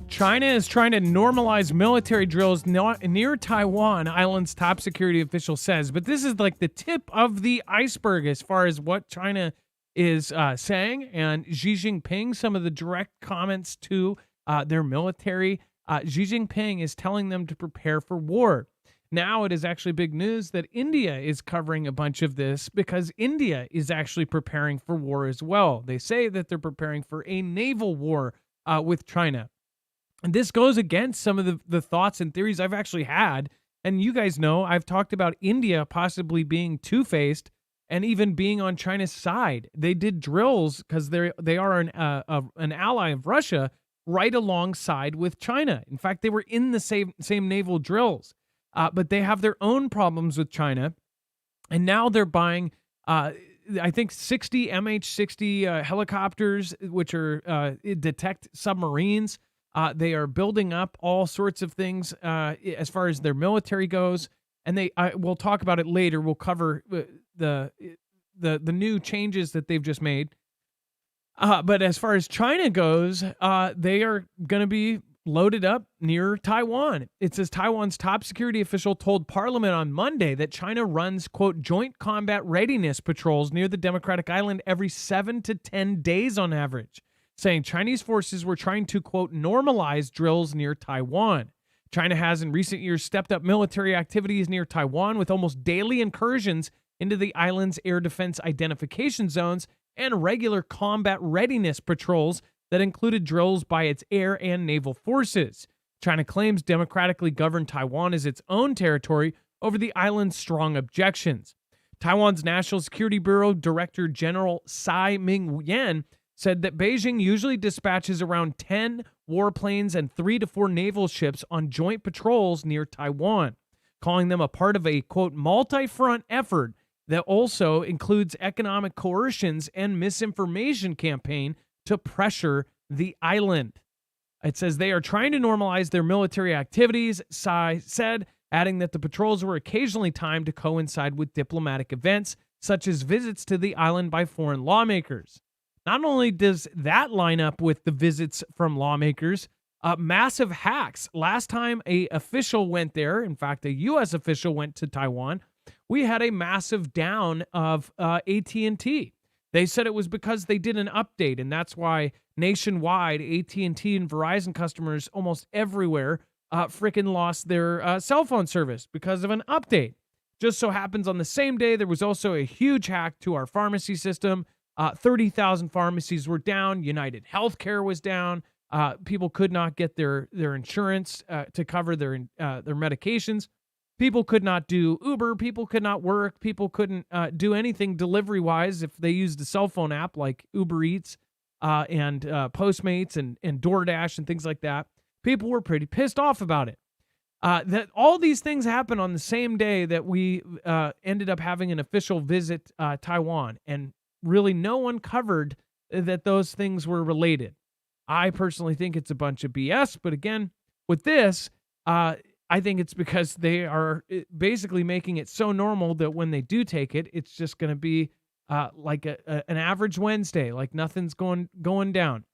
China is trying to normalize military drills near Taiwan, island's top security official says. But this is like the tip of the iceberg as far as what China is saying. And Xi Jinping, some of the direct comments to their military, Xi Jinping is telling them to prepare for war. Now it is actually big news that India is covering a bunch of this because India is actually preparing for war as well. They say that they're preparing for a naval war with China. And this goes against some of the thoughts and theories I've actually had. And you guys know I've talked about India possibly being two-faced and even being on China's side. They did drills because they are an ally of Russia right alongside with China. In fact, they were in the same naval drills. But they have their own problems with China. And now they're buying, I think, 60 MH-60 helicopters, which are detect submarines. They are building up all sorts of things as far as their military goes, and we'll talk about it later. We'll cover the new changes that they've just made. But as far as China goes, they are going to be loaded up near Taiwan. It says Taiwan's top security official told Parliament on Monday that China runs, quote, joint combat readiness patrols near the Democratic Island every 7 to 10 days on average, saying Chinese forces were trying to, quote, normalize drills near Taiwan. China has in recent years stepped up military activities near Taiwan with almost daily incursions into the island's air defense identification zones and regular combat readiness patrols that included drills by its air and naval forces. China claims democratically governed Taiwan as its own territory over the island's strong objections. Taiwan's National Security Bureau Director General Tsai Ming-yen said that Beijing usually dispatches around 10 warplanes and 3 to 4 naval ships on joint patrols near Taiwan, calling them a part of a, quote, multi-front effort that also includes economic coercions and misinformation campaign to pressure the island. It says they are trying to normalize their military activities, Tsai said, adding that the patrols were occasionally timed to coincide with diplomatic events, such as visits to the island by foreign lawmakers. Not only does that line up with the visits from lawmakers, massive hacks. Last time a official went there, in fact, a U.S. official went to Taiwan, we had a massive down of AT&T. They said it was because they did an update, and that's why nationwide AT&T and Verizon customers almost everywhere freaking lost their cell phone service because of an update. Just so happens on the same day, there was also a huge hack to our pharmacy system. 30,000 pharmacies were down. United Healthcare was down. People could not get their insurance to cover their medications. People could not do Uber. People could not work. People couldn't do anything delivery-wise if they used a cell phone app like Uber Eats and Postmates and DoorDash and things like that. People were pretty pissed off about it. That all these things happened on the same day that we ended up having an official visit Taiwan, and really no one covered that those things were related. I personally think it's a bunch of BS, but again, with this, I think it's because they are basically making it so normal that when they do take it, it's just going to be like an average Wednesday, like nothing's going down.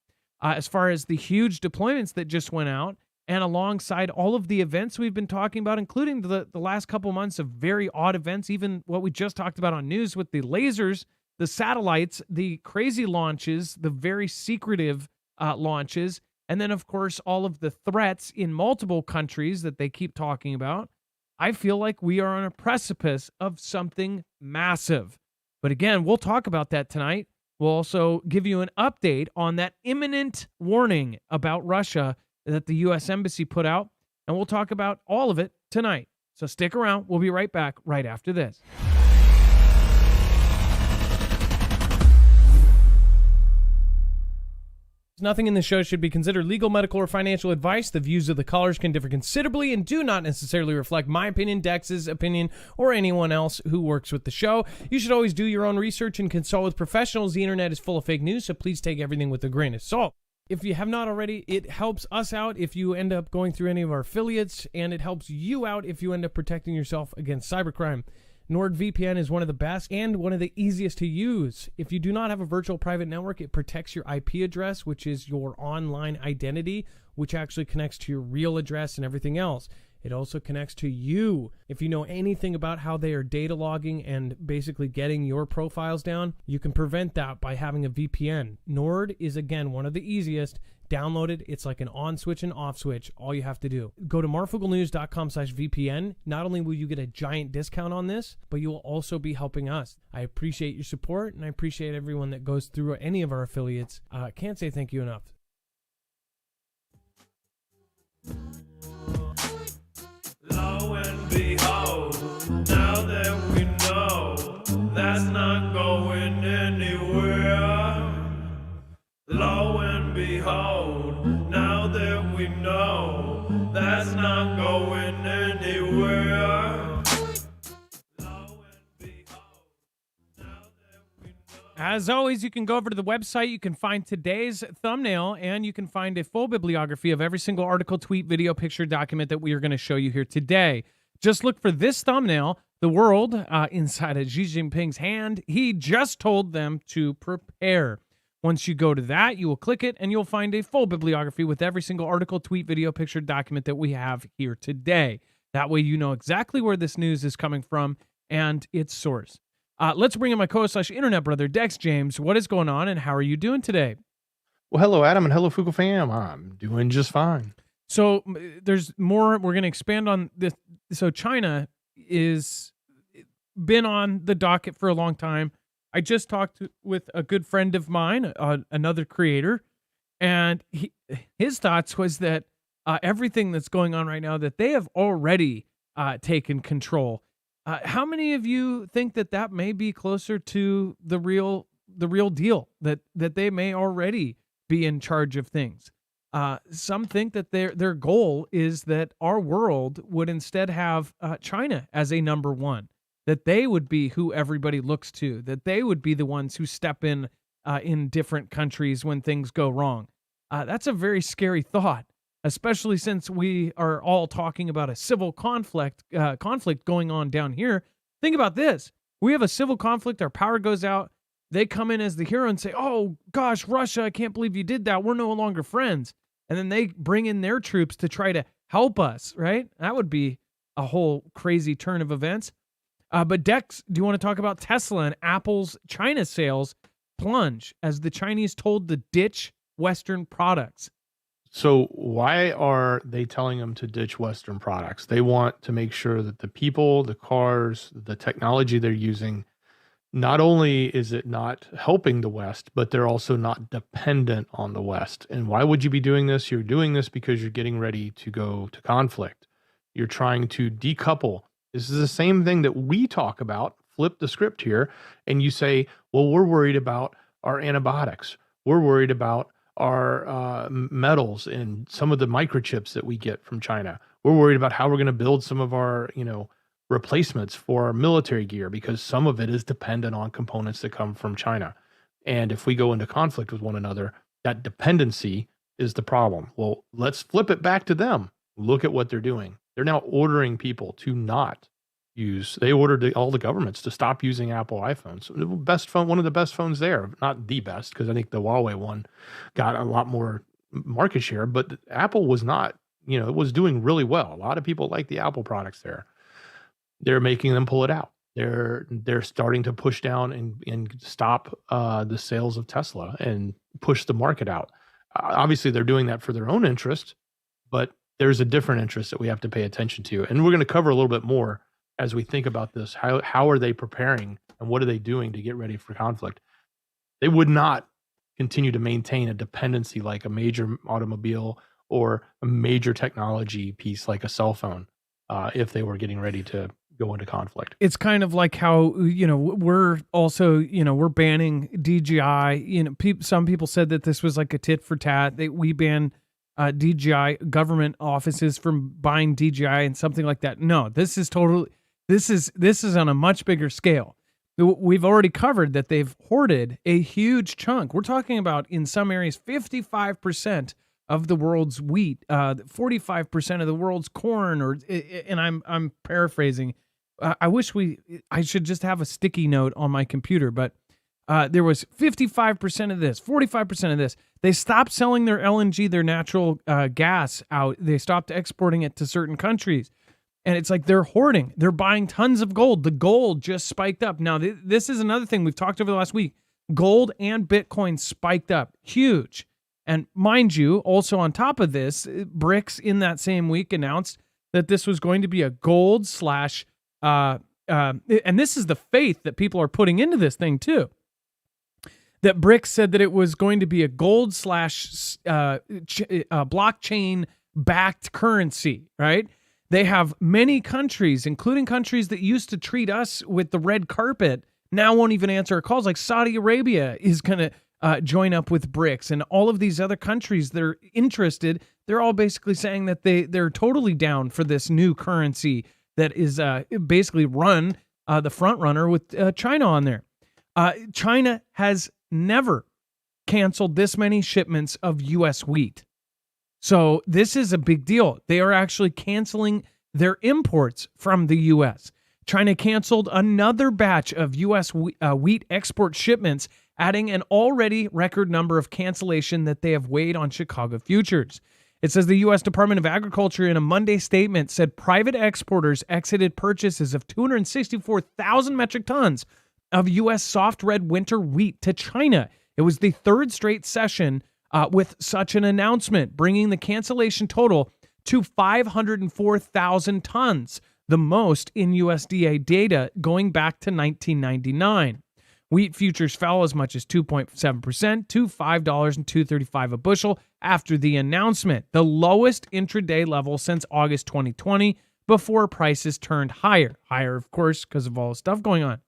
As far as the huge deployments that just went out, and alongside all of the events we've been talking about, including the last couple months of very odd events, even what we just talked about on news with the lasers, the satellites, the crazy launches, the very secretive launches, and then, of course, all of the threats in multiple countries that they keep talking about. I feel like we are on a precipice of something massive. But again, we'll talk about that tonight. We'll also give you an update on that imminent warning about Russia that the U.S. Embassy put out, and we'll talk about all of it tonight. So stick around. We'll be right back right after this. Nothing in the show should be considered legal, medical, or financial advice. The views of the callers can differ considerably and do not necessarily reflect my opinion, Dex's opinion, or anyone else who works with the show. You should always do your own research and consult with professionals. The internet is full of fake news, so please take everything with a grain of salt. If you have not already, it helps us out if you end up going through any of our affiliates, and it helps you out if you end up protecting yourself against cybercrime. NordVPN is one of the best and one of the easiest to use. If you do not have a virtual private network, it protects your IP address, which is your online identity, which actually connects to your real address and everything else. It also connects to you. If you know anything about how they are data logging and basically getting your profiles down, you can prevent that by having a VPN. Nord is, again, one of the easiest. Download it. It's like an on switch and off switch. All you have to do. Go to marfooglenews.com/VPN. Not only will you get a giant discount on this, but you will also be helping us. I appreciate your support, and I appreciate everyone that goes through any of our affiliates. Can't say thank you enough. Lo and behold, now that we know that's not going anywhere. Lo and behold, now that we know that's not going anywhere. Lo and behold, now that we know. As always, you can go over to the website. You can find today's thumbnail, and you can find a full bibliography of every single article, tweet, video, picture, document that we are going to show you here today. Just look for this thumbnail, the world inside of Xi Jinping's hand. He just told them to prepare. Once you go to that, you will click it, and you'll find a full bibliography with every single article, tweet, video, picture, document that we have here today. That way you know exactly where this news is coming from and its source. Let's bring in my co-host/internet brother, Dex James. What is going on, and how are you doing today? Well, hello, Adam, and hello, Fugle fam. I'm doing just fine. So there's more. We're going to expand on this. So China is been on the docket for a long time. I just talked with a good friend of mine, another creator, and his thoughts was that everything that's going on right now, that they have already taken control. How many of you think that may be closer to the real deal, that they may already be in charge of things? Some think that their goal is that our world would instead have China as a number one, that they would be who everybody looks to, that they would be the ones who step in different countries when things go wrong. That's a very scary thought, especially since we are all talking about a civil conflict going on down here. Think about this. We have a civil conflict. Our power goes out. They come in as the hero and say, oh, gosh, Russia, I can't believe you did that. We're no longer friends. And then they bring in their troops to try to help us, right? That would be a whole crazy turn of events. But Dex, do you want to talk about Tesla and Apple's China sales plunge as the Chinese told to ditch Western products? So why are they telling them to ditch Western products? They want to make sure that the people, the cars, the technology they're using, not only is it not helping the West, but they're also not dependent on the West. And why would you be doing this? You're doing this because you're getting ready to go to conflict. You're trying to decouple. This is the same thing that we talk about. Flip the script here, and you say, well, we're worried about our antibiotics. We're worried about our metals and some of the microchips that we get from China. We're worried about how we're going to build some of our, replacements for our military gear, because some of it is dependent on components that come from China. And if we go into conflict with one another, that dependency is the problem. Well, let's flip it back to them. Look at what they're doing. They're now ordering people to not use. They ordered all the governments to stop using Apple iPhones. The best phone, one of the best phones there, not the best, because I think the Huawei one got a lot more market share, but Apple was not, it was doing really well. A lot of people like the Apple products there. They're making them pull it out. They're starting to push down and stop the sales of Tesla and push the market out. Obviously, they're doing that for their own interest, but there's a different interest that we have to pay attention to. And we're going to cover a little bit more as we think about this. How are they preparing, and what are they doing to get ready for conflict? They would not continue to maintain a dependency like a major automobile or a major technology piece like a cell phone if they were getting ready to go into conflict. It's kind of like how, we're also, we're banning DJI. Some people said that this was like a tit for tat. We ban DJI government offices from buying DJI and something like that. No, this is on a much bigger scale. We've already covered that they've hoarded a huge chunk. We're talking about, in some areas, 55% of the world's wheat, 45% of the world's corn, and I'm paraphrasing. I should just have a sticky note on my computer, but there was 55% of this, 45% of this. They stopped selling their LNG, their natural gas out. They stopped exporting it to certain countries. And it's like they're hoarding. They're buying tons of gold. The gold just spiked up. Now, this is another thing we've talked over the last week. Gold and Bitcoin spiked up. Huge. And mind you, also on top of this, BRICS in that same week announced that this was going to be a gold slash, and this is the faith that people are putting into this thing too. That BRICS said that it was going to be a gold slash blockchain backed currency, right? They have many countries, including countries that used to treat us with the red carpet, now won't even answer our calls. Like Saudi Arabia is going to join up with BRICS, and all of these other countries that are interested, they're all basically saying that they're totally down for this new currency that is basically the front runner with China on there. China has never canceled this many shipments of U.S. wheat. So this is a big deal. They are actually canceling their imports from the U.S. China canceled another batch of U.S. wheat export shipments, adding an already record number of cancellation that they have weighed on Chicago futures. It says the U.S. Department of Agriculture in a Monday statement said private exporters exited purchases of 264,000 metric tons of U.S. soft red winter wheat to China. It was the third straight session with such an announcement, bringing the cancellation total to 504,000 tons, the most in USDA data going back to 1999. Wheat futures fell as much as 2.7% to $5.235 a bushel after the announcement, the lowest intraday level since August 2020, before prices turned higher. Higher, of course, because of all the stuff going on.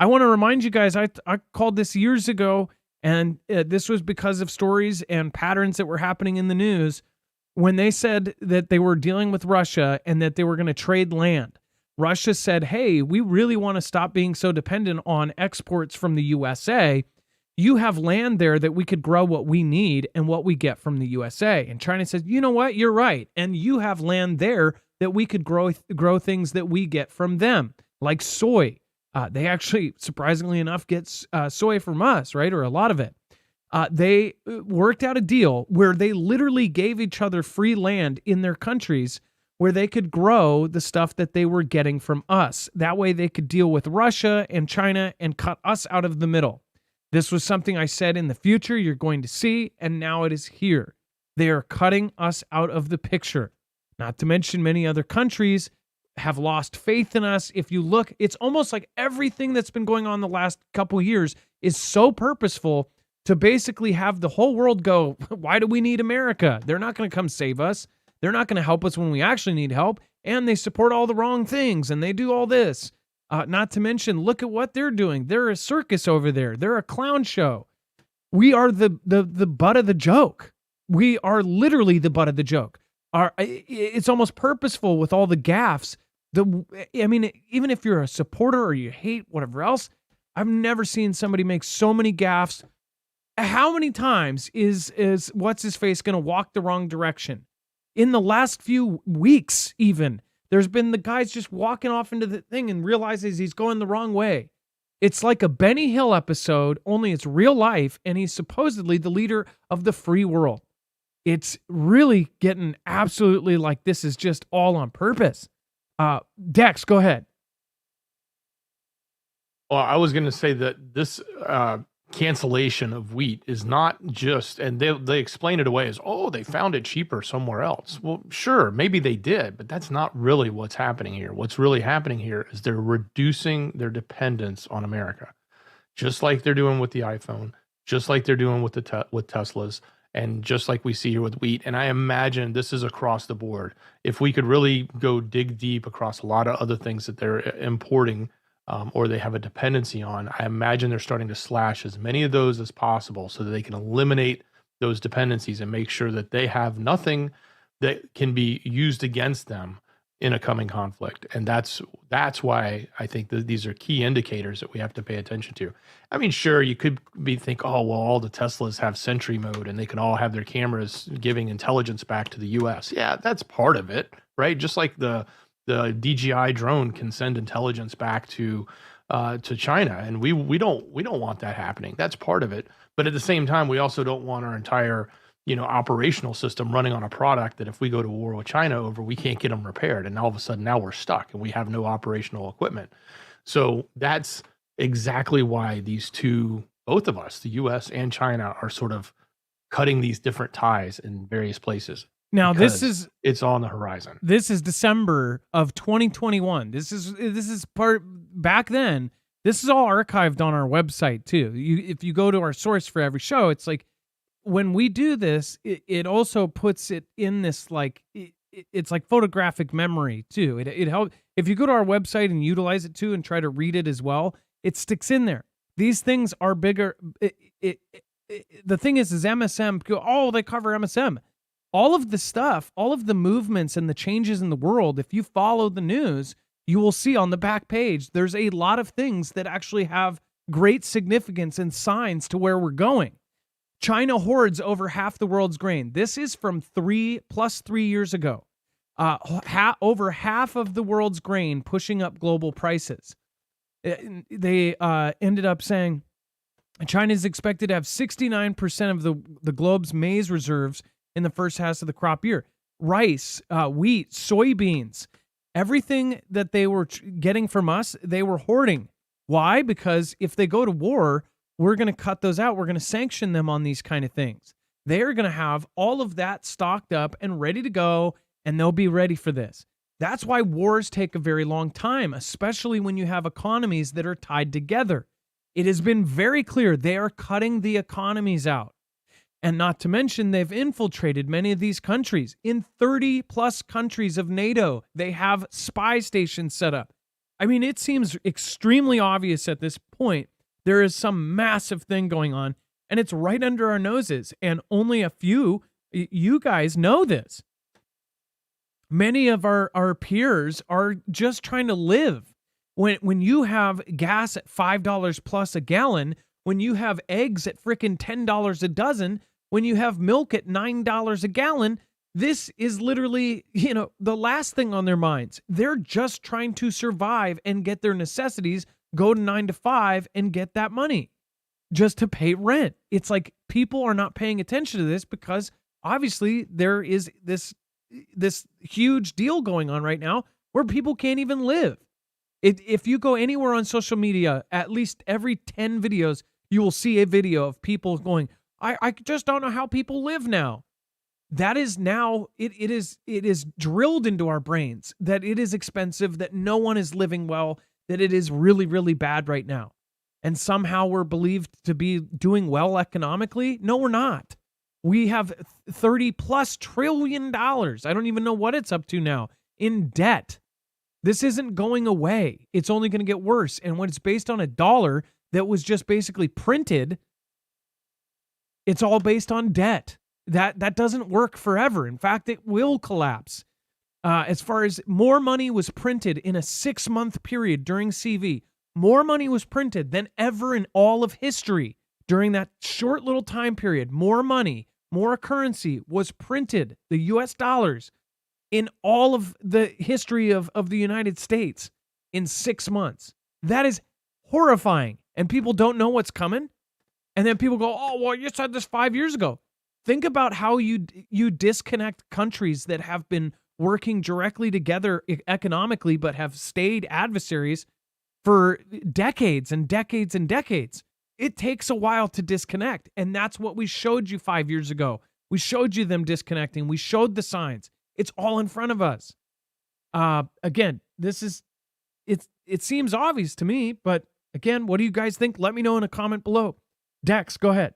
I want to remind you guys, I called this years ago, and this was because of stories and patterns that were happening in the news when they said that they were dealing with Russia and that they were going to trade land. Russia said, hey, we really want to stop being so dependent on exports from the USA. You have land there that we could grow what we need and what we get from the USA. And China says, you know what, you're right. And you have land there that we could grow things that we get from them, like soy. They actually, surprisingly enough, get soy from us, right? Or a lot of it. They worked out a deal where they literally gave each other free land in their countries where they could grow the stuff that they were getting from us. That way they could deal with Russia and China and cut us out of the middle. This was something I said in the future you're going to see, and now it is here. They are cutting us out of the picture. Not to mention many other countries have lost faith in us. If you look, it's almost like everything that's been going on the last couple of years is so purposeful to basically have the whole world go, why do we need America? They're not going to come save us. They're not going to help us when we actually need help. And they support all the wrong things and they do all this. Not to mention, look at what they're doing. They're a circus over there. They're a clown show. We are the butt of the joke. We are literally the butt of the joke. It's almost purposeful with all the gaffes. Even if you're a supporter or you hate whatever else, I've never seen somebody make so many gaffes. How many times is what's his face going to walk the wrong direction? In the last few weeks, even, there's been the guys just walking off into the thing and realizes he's going the wrong way. It's like a Benny Hill episode, only it's real life, and he's supposedly the leader of the free world. It's really getting absolutely like this is just all on purpose. Dex, go ahead. Well, I was going to say that this cancellation of wheat is not just, and they explain it away as, oh, they found it cheaper somewhere else. Well, sure, maybe they did, but that's not really what's happening here. What's really happening here is they're reducing their dependence on America, just like they're doing with the iPhone, just like they're doing with with Teslas, and just like we see here with wheat. And I imagine this is across the board. If we could really go dig deep across a lot of other things that they're importing, or they have a dependency on, I imagine they're starting to slash as many of those as possible so that they can eliminate those dependencies and make sure that they have nothing that can be used against them in a coming conflict. And that's why I think that these are key indicators that we have to pay attention to. I mean, sure, you could think, oh, well, all the Teslas have Sentry mode and they can all have their cameras giving intelligence back to the US. Yeah, that's part of it, right? Just like the DJI drone can send intelligence back to China, and we don't want that happening. That's part of it. But at the same time, we also don't want our entire operational system running on a product that if we go to war with China over, we can't get them repaired. And all of a sudden now we're stuck and we have no operational equipment. So that's exactly why these two, both of us, the US and China, are sort of cutting these different ties in various places. Now It's on the horizon. This is December of 2021. This is part back then. This is all archived on our website too. If you go to our source for every show, it's like, when we do this, it also puts it in this it's like photographic memory too. It helps if you go to our website and utilize it too and try to read it as well. It sticks in there. These things are bigger. The thing is MSM. Oh, they cover MSM. All of the stuff, all of the movements and the changes in the world. If you follow the news, you will see on the back page there's a lot of things that actually have great significance and signs to where we're going. China hoards over half the world's grain. This is from 3 years ago. Over half of the world's grain pushing up global prices. They ended up saying China is expected to have 69% of the globe's maize reserves in the first half of the crop year. Rice, wheat, soybeans, everything that they were getting from us, they were hoarding. Why? Because if they go to war, we're going to cut those out. We're going to sanction them on these kind of things. They're going to have all of that stocked up and ready to go, and they'll be ready for this. That's why wars take a very long time, especially when you have economies that are tied together. It has been very clear they are cutting the economies out. And not to mention, they've infiltrated many of these countries. In 30 plus countries of NATO, they have spy stations set up. I mean, it seems extremely obvious at this point. There is some massive thing going on, and it's right under our noses, and only a few, you guys know this. Many of our peers are just trying to live. When you have gas at $5 plus a gallon, when you have eggs at frickin' $10 a dozen, when you have milk at $9 a gallon, this is literally, the last thing on their minds. They're just trying to survive and get their necessities, go to 9 to 5 and get that money just to pay rent. It's like people are not paying attention to this because obviously there is this huge deal going on right now where people can't even live. If you go anywhere on social media, at least every 10 videos, you will see a video of people going, I just don't know how people live now. That is now, it is drilled into our brains that it is expensive, that no one is living well, that it is really, really bad right now. And somehow we're believed to be doing well economically. No, we're not. We have $30+ trillion. I don't even know what it's up to now in debt. This isn't going away. It's only going to get worse. And when it's based on a dollar that was just basically printed, it's all based on debt. That doesn't work forever. In fact, it will collapse. As far as more money was printed in a 6-month period during CV, more money was printed than ever in all of history during that short little time period. More money, more currency was printed, the US dollars, in all of the history of the United States in 6 months. That is horrifying. And people don't know what's coming. And then people go, oh, well, you said this 5 years ago. Think about how you disconnect countries that have been working directly together economically, but have stayed adversaries for decades and decades and decades. It takes a while to disconnect. And that's what we showed you 5 years ago. We showed you them disconnecting. We showed the signs. It's all in front of us. Again, it seems obvious to me, but again, what do you guys think? Let me know in a comment below. Dex, go ahead.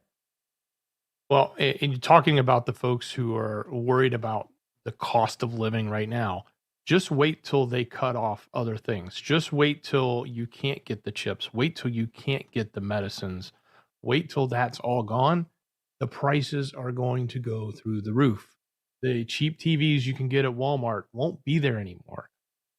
Well, in talking about the folks who are worried about the cost of living right now, just wait till they cut off other things. Just wait till you can't get the chips. Wait till you can't get the medicines. Wait till that's all gone. The prices are going to go through the roof. The cheap TVs you can get at Walmart won't be there anymore.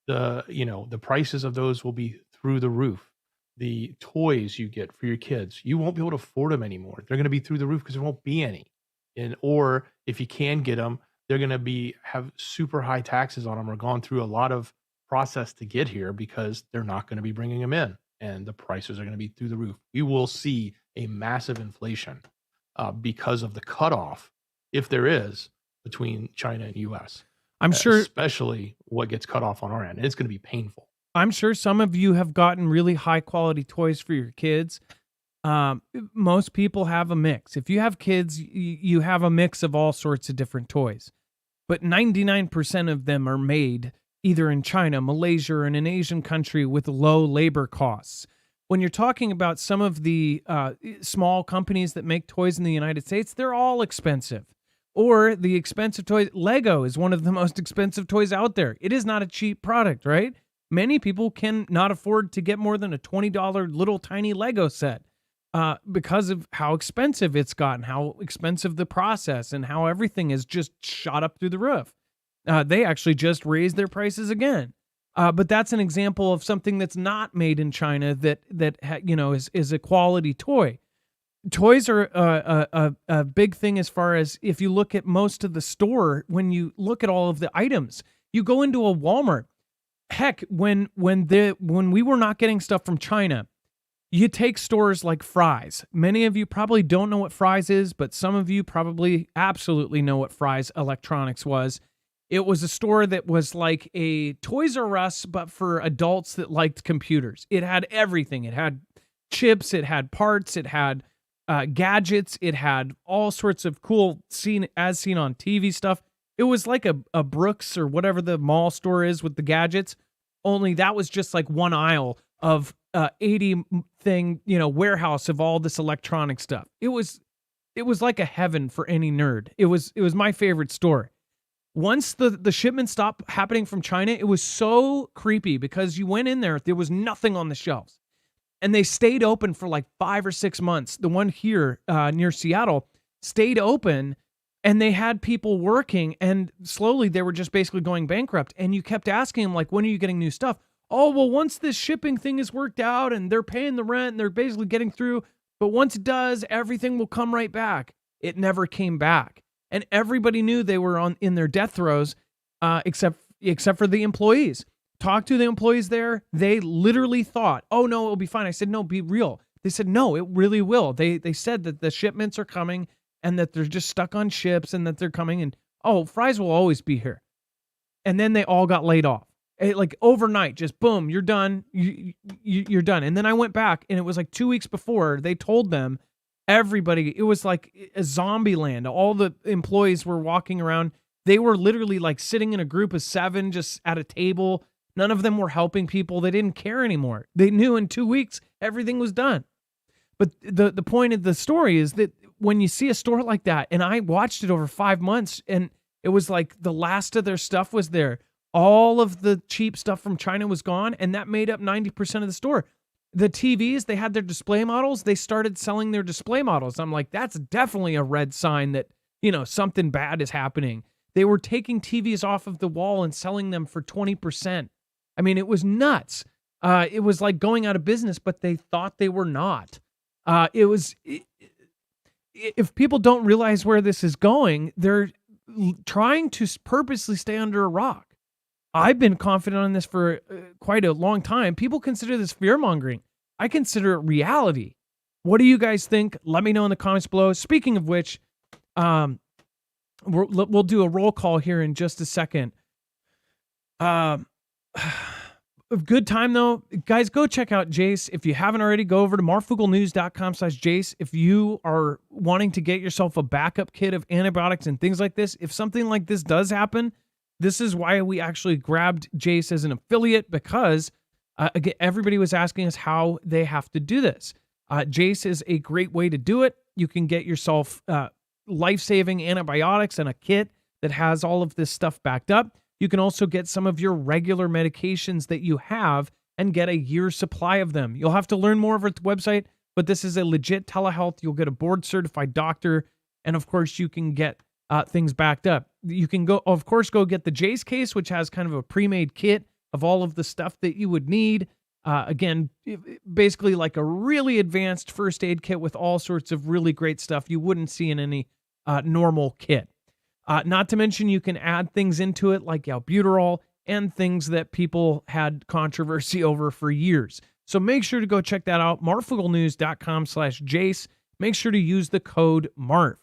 the prices of those will be through the roof. The toys you get for your kids, you won't be able to afford them anymore. They're going to be through the roof because there won't be any. And or if you can get them, they're going to be have super high taxes on them or gone through a lot of process to get here because they're not going to be bringing them in, and the prices are going to be through the roof. We will see a massive inflation because of the cutoff, if there is, between China and U.S. I'm sure especially what gets cut off on our end. And it's going to be painful. I'm sure some of you have gotten really high quality toys for your kids. Most people have a mix. If you have kids, you have a mix of all sorts of different toys. But 99% of them are made either in China, Malaysia, or in an Asian country with low labor costs. When you're talking about some of the small companies that make toys in the United States, they're all expensive. Or the expensive toys, Lego is one of the most expensive toys out there. It is not a cheap product, right? Many people can not afford to get more than a $20 little tiny Lego set because of how expensive it's gotten, how expensive the process, and how everything is just shot up through the roof. They actually just raised their prices again. But that's an example of something that's not made in China that is a quality toy. Toys are a big thing as far as if you look at most of the store, when you look at all of the items, you go into a Walmart. Heck, when we were not getting stuff from China, you take stores like Fry's. Many of you probably don't know what Fry's is, but some of you probably absolutely know what Fry's Electronics was. It was a store that was like a Toys R Us, but for adults that liked computers. It had everything. It had chips, it had parts, it had gadgets, it had all sorts of cool seen on TV stuff. It was like a Brooks or whatever the mall store is with the gadgets, only that was just like one aisle of 80 thing, warehouse of all this electronic stuff. It was like a heaven for any nerd. It was my favorite store. Once the shipment stopped happening from China, it was so creepy because you went in there was nothing on the shelves. And they stayed open for like 5 or 6 months. The one here near Seattle stayed open, and they had people working, and slowly they were just basically going bankrupt. And you kept asking them, like, when are you getting new stuff? Oh, well, once this shipping thing is worked out and they're paying the rent and they're basically getting through, but once it does, everything will come right back. It never came back. And everybody knew they were in their death throes, except for the employees. Talked to the employees there. They literally thought, oh, no, it'll be fine. I said, no, be real. They said, no, it really will. They said that the shipments are coming and that they're just stuck on ships and that they're coming. And, oh, Fry's will always be here. And then they all got laid off. Like overnight, just boom, you're done. You're done. And then I went back, and it was like 2 weeks before they told them, everybody, it was like a zombie land. All the employees were walking around. They were literally like sitting in a group of 7 just at a table. None of them were helping people. They didn't care anymore. They knew in 2 weeks everything was done. But the point of the story is that when you see a store like that, and I watched it over 5 months, and it was like the last of their stuff was there. All of the cheap stuff from China was gone, and that made up 90% of the store. The TVs, they had their display models. They started selling their display models. I'm like, that's definitely a red sign that, something bad is happening. They were taking TVs off of the wall and selling them for 20%. I mean, it was nuts. It was like going out of business, but they thought they were not. If people don't realize where this is going, they're trying to purposely stay under a rock. I've been confident on this for quite a long time. People consider this fear-mongering. I consider it reality. What do you guys think? Let me know in the comments below. Speaking of which, we'll do a roll call here in just a second. A good time, though. Guys, go check out Jace. If you haven't already, go over to marfooglenews.com/Jace. If you are wanting to get yourself a backup kit of antibiotics and things like this, if something like this does happen, this is why we actually grabbed Jace as an affiliate, because again, everybody was asking us how they have to do this. Jace is a great way to do it. You can get yourself life-saving antibiotics and a kit that has all of this stuff backed up. You can also get some of your regular medications that you have and get a year's supply of them. You'll have to learn more over at the website, but this is a legit telehealth. You'll get a board-certified doctor, and of course, you can get things backed up. You can go get the Jace case, which has kind of a pre-made kit of all of the stuff that you would need. Again, basically like a really advanced first aid kit with all sorts of really great stuff you wouldn't see in any normal kit. Not to mention you can add things into it like albuterol and things that people had controversy over for years. So make sure to go check that out. marfugglenews.com/Jace. Make sure to use the code MARF.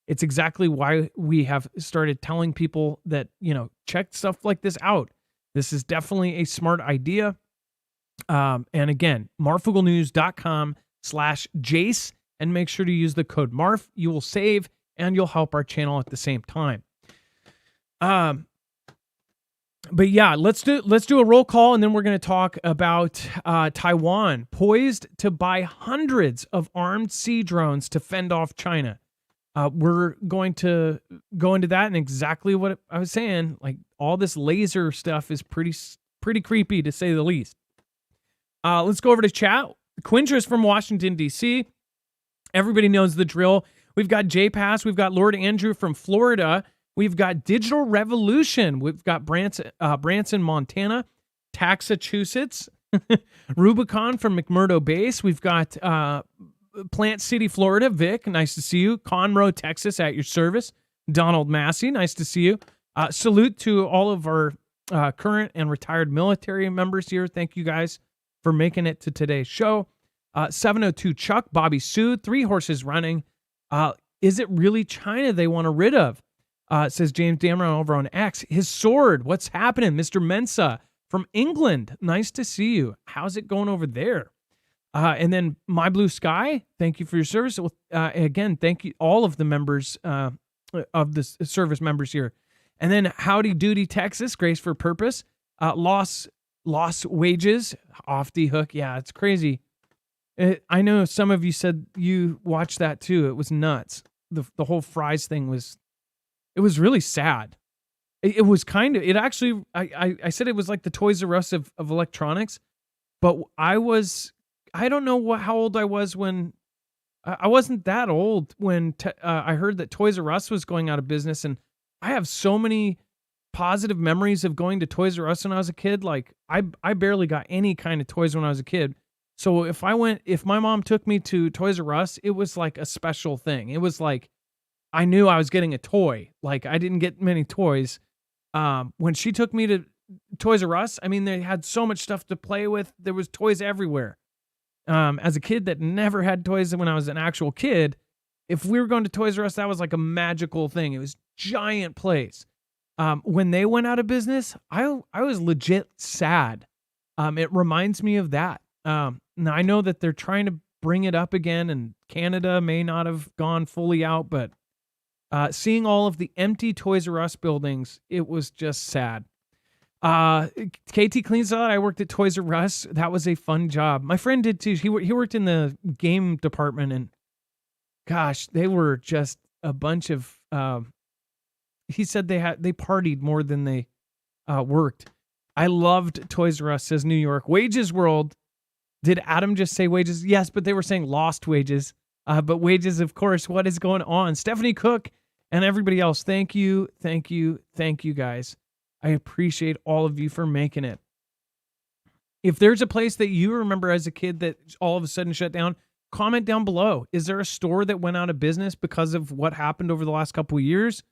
It's exactly why we have started telling people that, check stuff like this out. This is definitely a smart idea. And again, marfugglenews.com/Jace, and make sure to use the code MARF. You will save and you'll help our channel at the same time. But yeah, let's do a roll call, and then we're going to talk about Taiwan, poised to buy hundreds of armed sea drones to fend off China. We're going to go into that and exactly what I was saying. Like, all this laser stuff is pretty creepy, to say the least. Let's go over to chat. Quintra's from Washington, D.C. Everybody knows the drill. We've got J-Pass. We've got Lord Andrew from Florida. We've got Digital Revolution. We've got Branson, Montana. Taxachusetts. Rubicon from McMurdo Base. We've got Plant City, Florida. Vic, nice to see you. Conroe, Texas, at your service. Donald Massey, nice to see you. Salute to all of our current and retired military members here. Thank you guys for making it to today's show. 702 Chuck, Bobby Sue, Three Horses Running. Is it really China they want to rid of? Says James Dameron over on X. His sword, what's happening? Mr. Mensa from England, nice to see you. How's it going over there? And then My Blue Sky, thank you for your service. Again, thank you all of the members of the service members here. And then Howdy Doody Texas, Grace for Purpose. Lost Wages, off the hook. Yeah, it's crazy. I know some of you said you watched that too. It was nuts. The whole fries thing was really sad. It was kind of, it actually, I said it was like the Toys R Us of electronics, but I don't know how old I was when, I wasn't that old when I heard that Toys R Us was going out of business. And I have so many positive memories of going to Toys R Us when I was a kid. Like, I barely got any kind of toys when I was a kid. So if my mom took me to Toys R Us, it was like a special thing. It was like, I knew I was getting a toy. Like, I didn't get many toys. When she took me to Toys R Us, I mean, they had so much stuff to play with. There was toys everywhere. As a kid that never had toys when I was an actual kid, if we were going to Toys R Us, that was like a magical thing. It was giant place. When they went out of business, I was legit sad. It reminds me of that. Now I know that they're trying to bring it up again, and Canada may not have gone fully out, but seeing all of the empty Toys R Us buildings, it was just sad. KT cleans out. I worked at Toys R Us. That was a fun job. My friend did too. He worked in the game department, and gosh, they were just a bunch of. He said they partied more than they worked. I loved Toys R Us, says New York. Wages World. Did Adam just say wages? Yes, but they were saying lost wages. But wages, of course. What is going on? Stephanie Cook and everybody else, thank you, guys. I appreciate all of you for making it. If there's a place that you remember as a kid that all of a sudden shut down, comment down below. Is there a store that went out of business because of what happened over the last couple of years?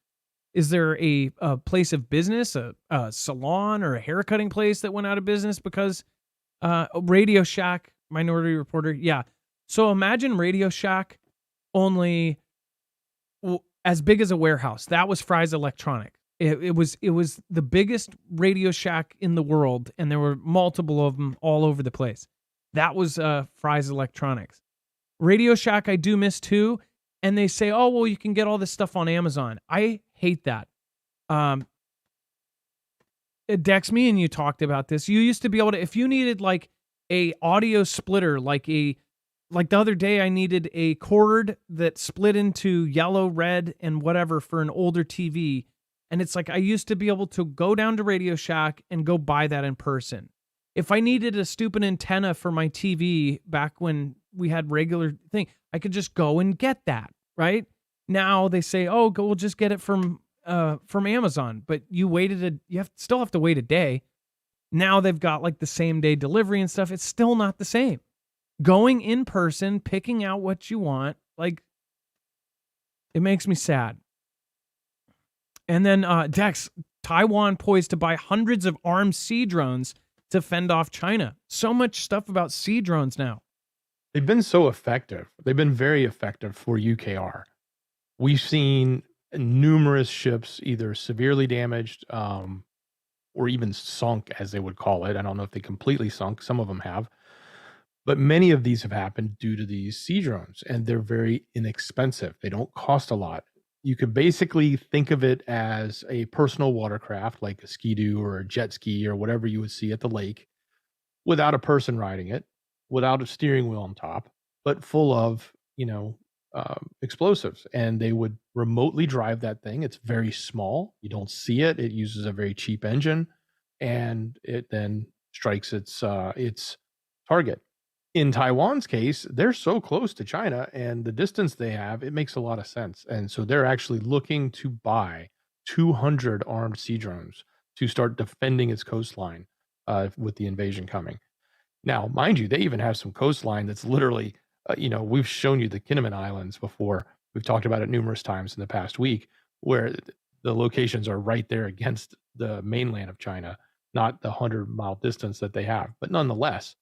Is there a place of business, a salon or a haircutting place that went out of business because Radio Shack, Minority Reporter? Yeah. So imagine Radio Shack only as big as a warehouse. That was Fry's Electronic. It was the biggest Radio Shack in the world, and there were multiple of them all over the place. That was Fry's Electronics. Radio Shack I do miss too, and they say, oh, well, you can get all this stuff on Amazon. I hate that. Dex, me and you talked about this. You used to be able to, if you needed like a audio splitter, like the other day I needed a cord that split into yellow, red, and whatever for an older TV. And it's like, I used to be able to go down to Radio Shack and go buy that in person. If I needed a stupid antenna for my TV back when we had regular thing, I could just go and get that, right? Now they say, oh, we'll just get it from Amazon, but you still have to wait a day. Now they've got like the same day delivery and stuff. It's still not the same. Going in person, picking out what you want, like, it makes me sad. And then Dex, Taiwan poised to buy hundreds of armed sea drones to fend off China. So much stuff about sea drones now. They've been so effective. They've been very effective for UKR. We've seen numerous ships either severely damaged or even sunk, as they would call it. I don't know if they completely sunk. Some of them have. But many of these have happened due to these sea drones, and they're very inexpensive. They don't cost a lot. You could basically think of it as a personal watercraft, like a ski-doo or a jet ski or whatever you would see at the lake, without a person riding it, without a steering wheel on top, but full of, explosives. And they would remotely drive that thing. It's very small. You don't see it. It uses a very cheap engine, and it then strikes its target. In Taiwan's case, they're so close to China, and the distance they have, it makes a lot of sense. And so they're actually looking to buy 200 armed sea drones to start defending its coastline with the invasion coming. Now, mind you, they even have some coastline that's literally, we've shown you the Kinnaman Islands before. We've talked about it numerous times in the past week, where the locations are right there against the mainland of China, not the 100-mile distance that they have. But nonetheless,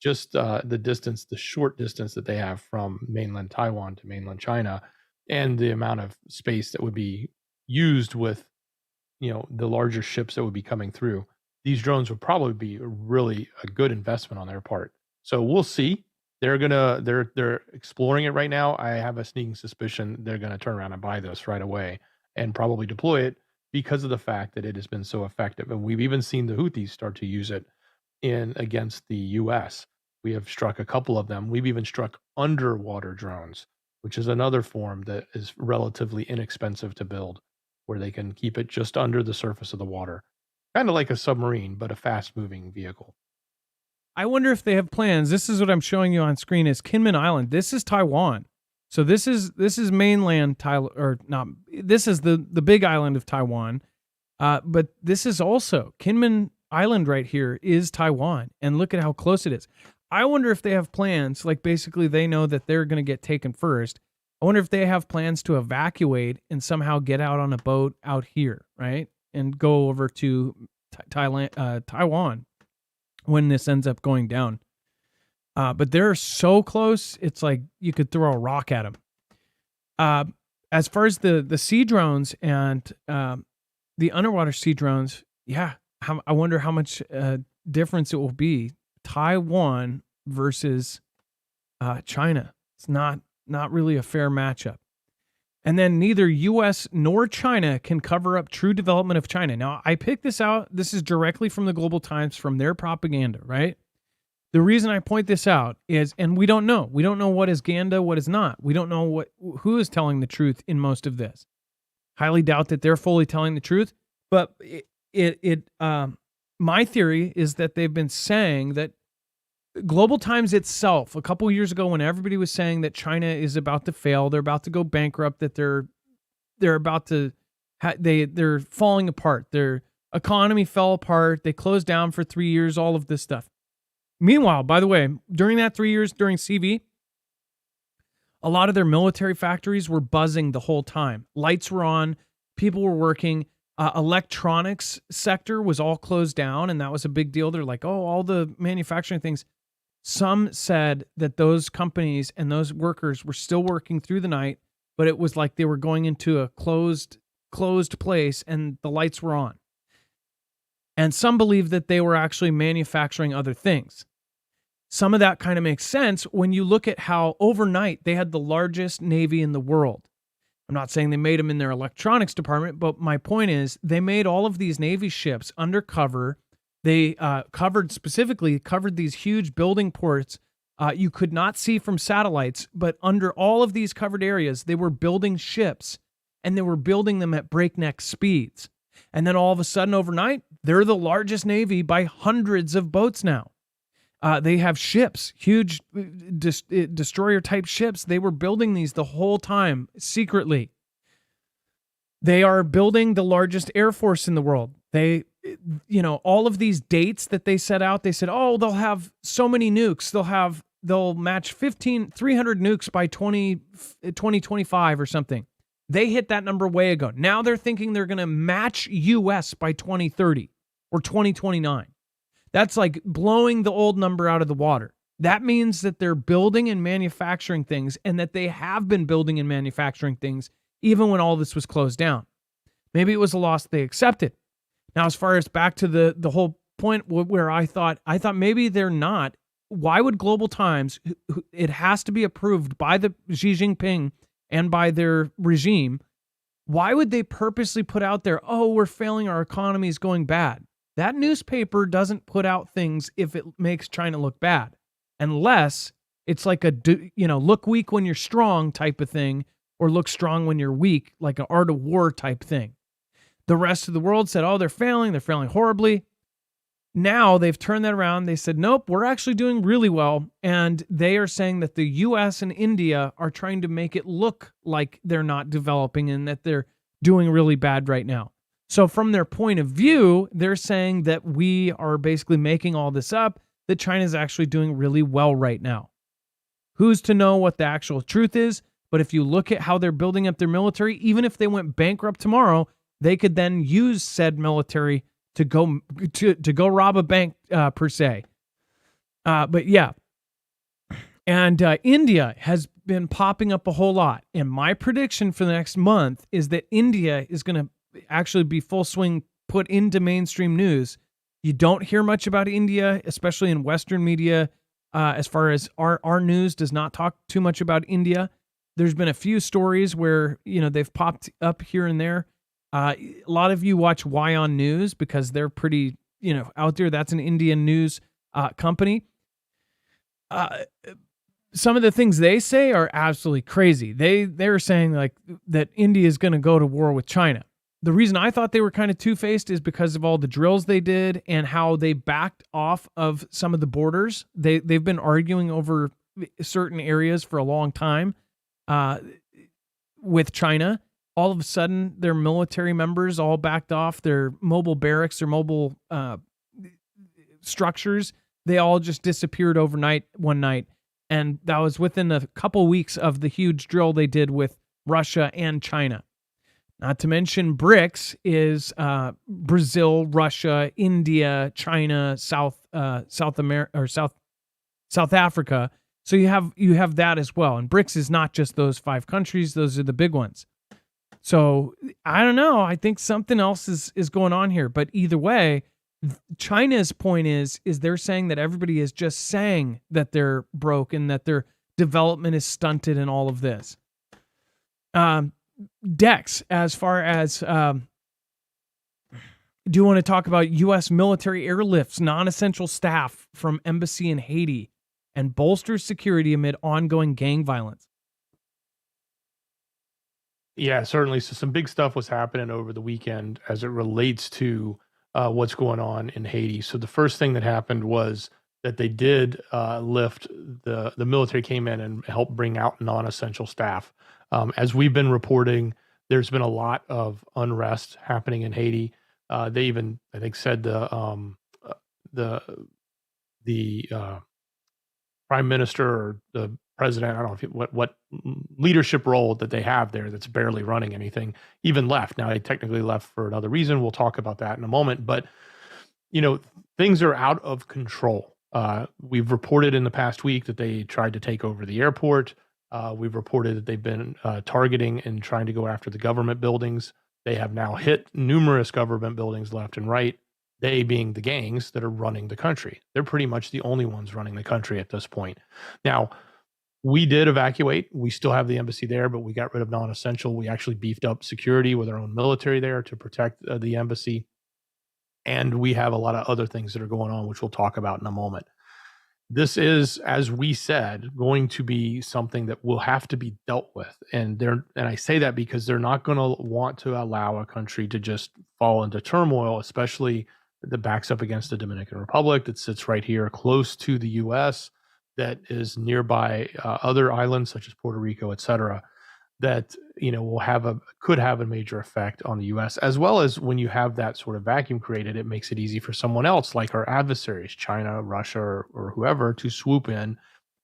just the short distance that they have from mainland Taiwan to mainland China, and the amount of space that would be used with, the larger ships that would be coming through. These drones would probably be really a good investment on their part. So we'll see. They're exploring it right now. I have a sneaking suspicion they're gonna turn around and buy this right away and probably deploy it because of the fact that it has been so effective. And we've even seen the Houthis start to use it against the US. We have struck a couple of them. We've even struck underwater drones, which is another form that is relatively inexpensive to build, where they can keep it just under the surface of the water. Kind of like a submarine, but a fast-moving vehicle. I wonder if they have plans. This is what I'm showing you on screen is Kinmen Island. This is Taiwan. So this is mainland Taiwan, or not. This is the big island of Taiwan. But this is also Kinmen Island right here is Taiwan. And look at how close it is. I wonder if they have plans, like basically they know that they're going to get taken first. I wonder if they have plans to evacuate and somehow get out on a boat out here, right? And go over to Taiwan when this ends up going down. But they're so close, it's like you could throw a rock at them. As far as the sea drones and the underwater sea drones, yeah, I wonder how much difference it will be. Taiwan versus China. It's not really a fair matchup. And then neither U.S. nor China can cover up true development of China. Now, I picked this out. This is directly from the Global Times, from their propaganda, right? The reason I point this out is, and we don't know. We don't know what is Ganda, what is not. We don't know who is telling the truth in most of this. Highly doubt that they're fully telling the truth. But my theory is that they've been saying that Global Times itself, a couple of years ago, when everybody was saying that China is about to fail, they're about to go bankrupt, that they're about to, they're falling apart. Their economy fell apart. They closed down for 3 years, all of this stuff. Meanwhile, by the way, during that 3 years, during CV, a lot of their military factories were buzzing the whole time. Lights were on, people were working. Electronics sector was all closed down, and that was a big deal. They're like, oh, all the manufacturing things. Some said that those companies and those workers were still working through the night, but it was like they were going into a closed place and the lights were on. And some believe that they were actually manufacturing other things. Some of that kind of makes sense when you look at how overnight they had the largest Navy in the world. I'm not saying they made them in their electronics department, but my point is they made all of these Navy ships undercover. They covered these huge building ports you could not see from satellites, but under all of these covered areas, they were building ships, and they were building them at breakneck speeds. And then all of a sudden overnight, they're the largest Navy by hundreds of boats now. They have ships, huge destroyer-type ships. They were building these the whole time, secretly. They are building the largest air force in the world. They all of these dates that they set out, they said, oh, they'll have so many nukes. They'll match 300 nukes by 2025 or something. They hit that number way ago. Now they're thinking they're going to match US by 2030 or 2029. That's like blowing the old number out of the water. That means that they're building and manufacturing things, and that they have been building and manufacturing things even when all this was closed down. Maybe it was a loss they accepted. Now, as far as back to the whole point where I thought maybe they're not, why would Global Times, it has to be approved by the Xi Jinping and by their regime, why would they purposely put out there, oh, we're failing, our economy is going bad? That newspaper doesn't put out things if it makes China look bad, unless it's like a, look weak when you're strong type of thing, or look strong when you're weak, like an art of war type thing. The rest of the world said, oh, they're failing horribly. Now they've turned that around. They said, nope, we're actually doing really well. And they are saying that the US and India are trying to make it look like they're not developing and that they're doing really bad right now. So from their point of view, they're saying that we are basically making all this up, that China's actually doing really well right now. Who's to know what the actual truth is? But if you look at how they're building up their military, even if they went bankrupt tomorrow, they could then use said military to go rob a bank, per se. But yeah. And India has been popping up a whole lot. And my prediction for the next month is that India is going to actually be full swing put into mainstream news. You don't hear much about India, especially in Western media. As far as our news does not talk too much about India. There's been a few stories where, they've popped up here and there. A lot of you watch Wyon News because they're pretty, out there. That's an Indian news company. Some of the things they say are absolutely crazy. They're saying like that India is going to go to war with China. The reason I thought they were kind of two-faced is because of all the drills they did and how they backed off of some of the borders. They've been arguing over certain areas for a long time with China. All of a sudden, their military members all backed off, their mobile barracks, their mobile structures. They all just disappeared overnight one night. And that was within a couple weeks of the huge drill they did with Russia and China. Not to mention BRICS is Brazil, Russia, India, China, South America or South Africa. So you have that as well. And BRICS is not just those 5 countries; those are the big ones. So I don't know. I think something else is going on here. But either way, China's point is they're saying that everybody is just saying that they're broke and that their development is stunted and all of this. Dex, as far as do you want to talk about U.S. military airlifts non-essential staff from embassy in Haiti and bolsters security amid ongoing gang violence? Yeah, certainly. So some big stuff was happening over the weekend as it relates to what's going on in Haiti. So the first thing that happened was that they did lift the military came in and helped bring out non-essential staff. As we've been reporting, there's been a lot of unrest happening in Haiti. They even, I think, said the prime minister or the president, I don't know what leadership role that they have there that's barely running anything, even left. Now, they technically left for another reason. We'll talk about that in a moment. But, things are out of control. We've reported in the past week that they tried to take over the airport. We've reported that they've been targeting and trying to go after the government buildings. They have now hit numerous government buildings left and right, they being the gangs that are running the country. They're pretty much the only ones running the country at this point. Now, we did evacuate. We still have the embassy there, but we got rid of non-essential. We actually beefed up security with our own military there to protect the embassy. And we have a lot of other things that are going on, which we'll talk about in a moment. This is, as we said, going to be something that will have to be dealt with. And I say that because they're not going to want to allow a country to just fall into turmoil, especially that backs up against the Dominican Republic that sits right here close to the U.S., that is nearby other islands such as Puerto Rico, et cetera. that could have a major effect on the U.S. as well as when you have that sort of vacuum created, it makes it easy for someone else like our adversaries, China, Russia, or whoever, to swoop in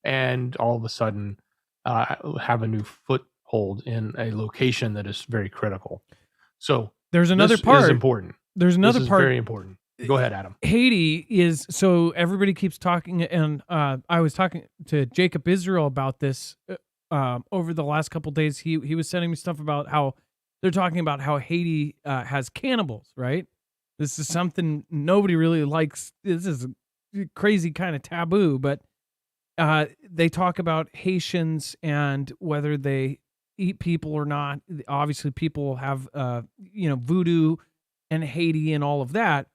and all of a sudden have a new foothold in a location that is very critical. So there's another this part. is important. There's another this is part. Very important. Go ahead, Adam. Haiti is, so everybody keeps talking, and I was talking to Jacob Israel about this over the last couple days. He was sending me stuff about how they're talking about how Haiti has cannibals, right? This is something nobody really likes. This is a crazy kind of taboo, but they talk about Haitians and whether they eat people or not. Obviously, people have voodoo and Haiti and all of that.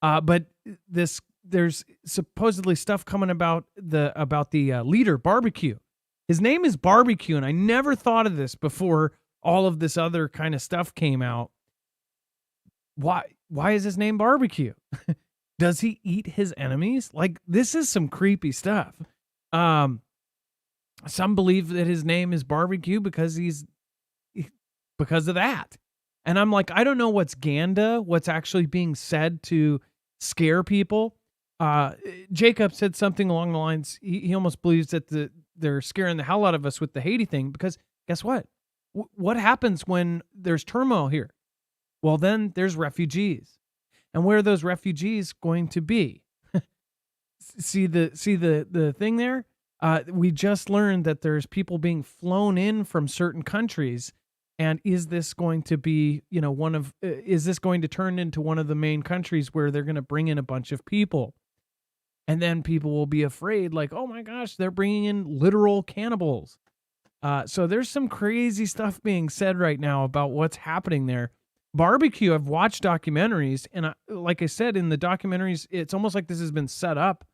But there's supposedly stuff coming about the leader, Barbecue. His name is Barbecue, and I never thought of this before all of this other kind of stuff came out. Why is his name Barbecue? Does he eat his enemies? Like, this is some creepy stuff. Some believe that his name is Barbecue because of that. And I'm like, I don't know what's what's actually being said to scare people. Jacob said something along the lines, he almost believes that they're scaring the hell out of us with the Haiti thing, because guess what? What happens when there's turmoil here? Well, then there's refugees. And where are those refugees going to be? See the thing there? We just learned that there's people being flown in from certain countries. And is this going to be, is this going to turn into one of the main countries where they're going to bring in a bunch of people? And then people will be afraid, like, oh my gosh, they're bringing in literal cannibals. So there's some crazy stuff being said right now about what's happening there. Barbecue, I've watched documentaries, and like I said, in the documentaries, it's almost like this has been set up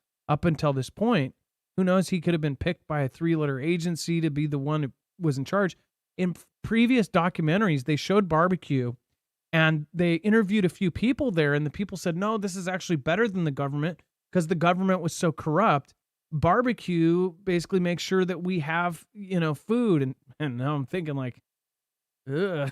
until this point. Who knows? He could have been picked by a 3-letter agency to be the one who was in charge. In previous documentaries, they showed Barbecue, and they interviewed a few people there, and the people said, no, this is actually better than the government because the government was so corrupt. Barbecue basically makes sure that we have, food. And now I'm thinking like, ugh.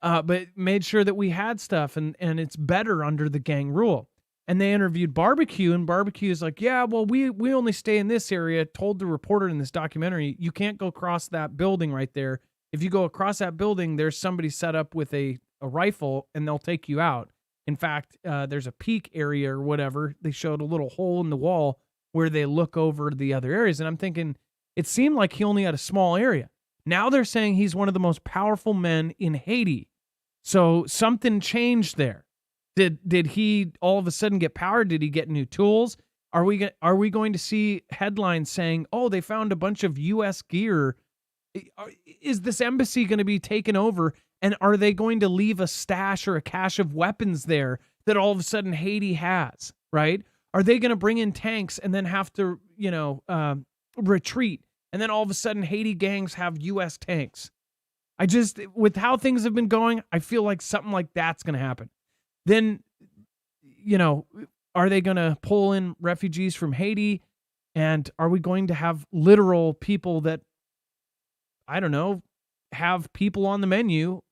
But made sure that we had stuff, and it's better under the gang rule. And they interviewed Barbecue, and Barbecue is like, yeah, well, we only stay in this area, told the reporter in this documentary, you can't go across that building right there. If you go across that building, there's somebody set up with a rifle, and they'll take you out. In fact, there's a peak area or whatever. They showed a little hole in the wall where they look over the other areas. And I'm thinking, it seemed like he only had a small area. Now they're saying he's one of the most powerful men in Haiti. So something changed there. Did he all of a sudden get power? Did he get new tools? Are we going to see headlines saying, oh, they found a bunch of U.S. gear? Is this embassy going to be taken over? And are they going to leave a stash or a cache of weapons there that all of a sudden Haiti has, right? Are they going to bring in tanks and then have to, retreat? And then all of a sudden Haiti gangs have U.S. tanks. With how things have been going, I feel like something like that's going to happen. Then, are they going to pull in refugees from Haiti? And are we going to have literal people that, I don't know, have people on the menu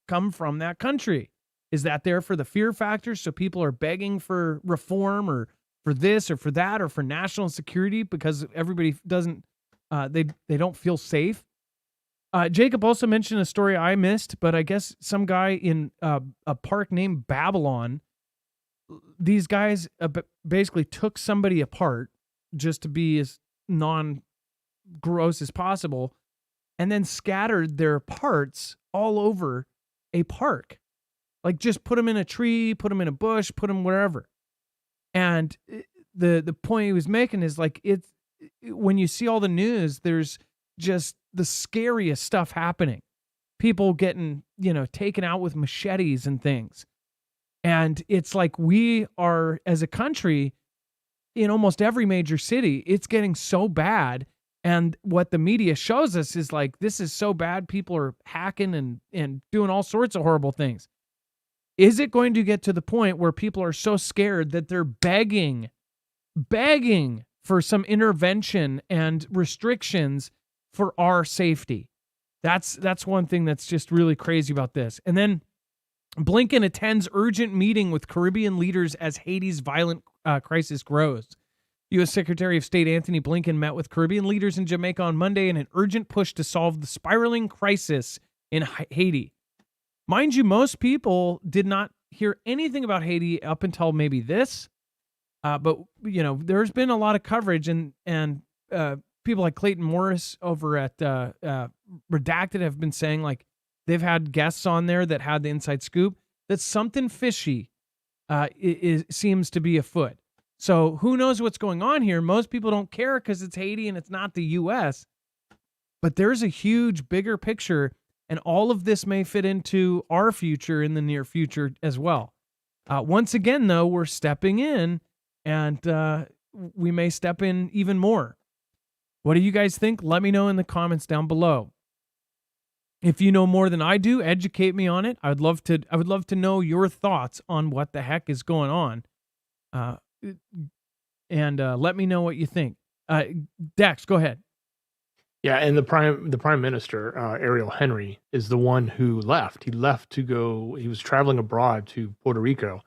come from that country? Is that there for the fear factor? So people are begging for reform or for this or for that or for national security because everybody doesn't, they don't feel safe. Jacob also mentioned a story I missed, but I guess some guy in a park named Babylon, these guys basically took somebody apart just to be as non-gross as possible and then scattered their parts all over a park. Like just put them in a tree, put them in a bush, put them wherever. And the point he was making is like, when you see all the news, there's just the scariest stuff happening. People getting, taken out with machetes and things. And it's like we are, as a country, in almost every major city, it's getting so bad. And what the media shows us is like, this is so bad. People are hacking and doing all sorts of horrible things. Is it going to get to the point where people are so scared that they're begging for some intervention and restrictions for our safety? That's one thing that's just really crazy about this. And then Blinken attends urgent meeting with Caribbean leaders as Haiti's violent crisis grows. U.S. Secretary of State Anthony Blinken met with Caribbean leaders in Jamaica on Monday in an urgent push to solve the spiraling crisis in Haiti. Mind you, most people did not hear anything about Haiti up until maybe this. But, there's been a lot of coverage, and people like Clayton Morris over at Redacted have been saying, like, they've had guests on there that had the inside scoop that something fishy seems to be afoot. So who knows what's going on here? Most people don't care because it's Haiti and it's not the U.S. But there's a huge, bigger picture, and all of this may fit into our future in the near future as well. Once again, though, we're stepping in, and we may step in even more. What do you guys think? Let me know in the comments down below. If you know more than I do, educate me on it. I would love to know your thoughts on what the heck is going on. And let me know what you think. Dex, go ahead. Yeah, and the prime minister, Ariel Henry, is the one who left. He left to go. He was traveling abroad to Puerto Rico,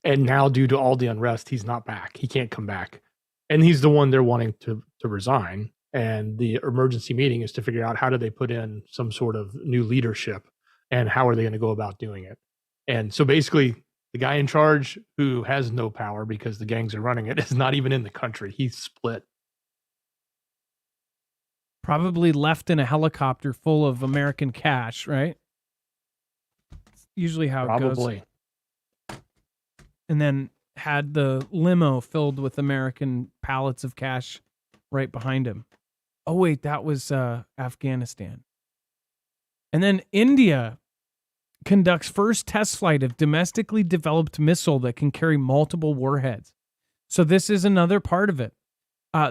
and now due to all the unrest, he's not back. He can't come back, and he's the one they're wanting to resign. And the emergency meeting is to figure out how do they put in some sort of new leadership, and how are they going to go about doing it. And so basically, the guy in charge, who has no power because the gangs are running it, is not even in the country. He's split. Probably left in a helicopter full of American cash, right? Usually how it goes. Probably. And then had the limo filled with American pallets of cash right behind him. Oh, wait, that was Afghanistan. And then India conducts first test flight of domestically developed missile that can carry multiple warheads. So this is another part of it.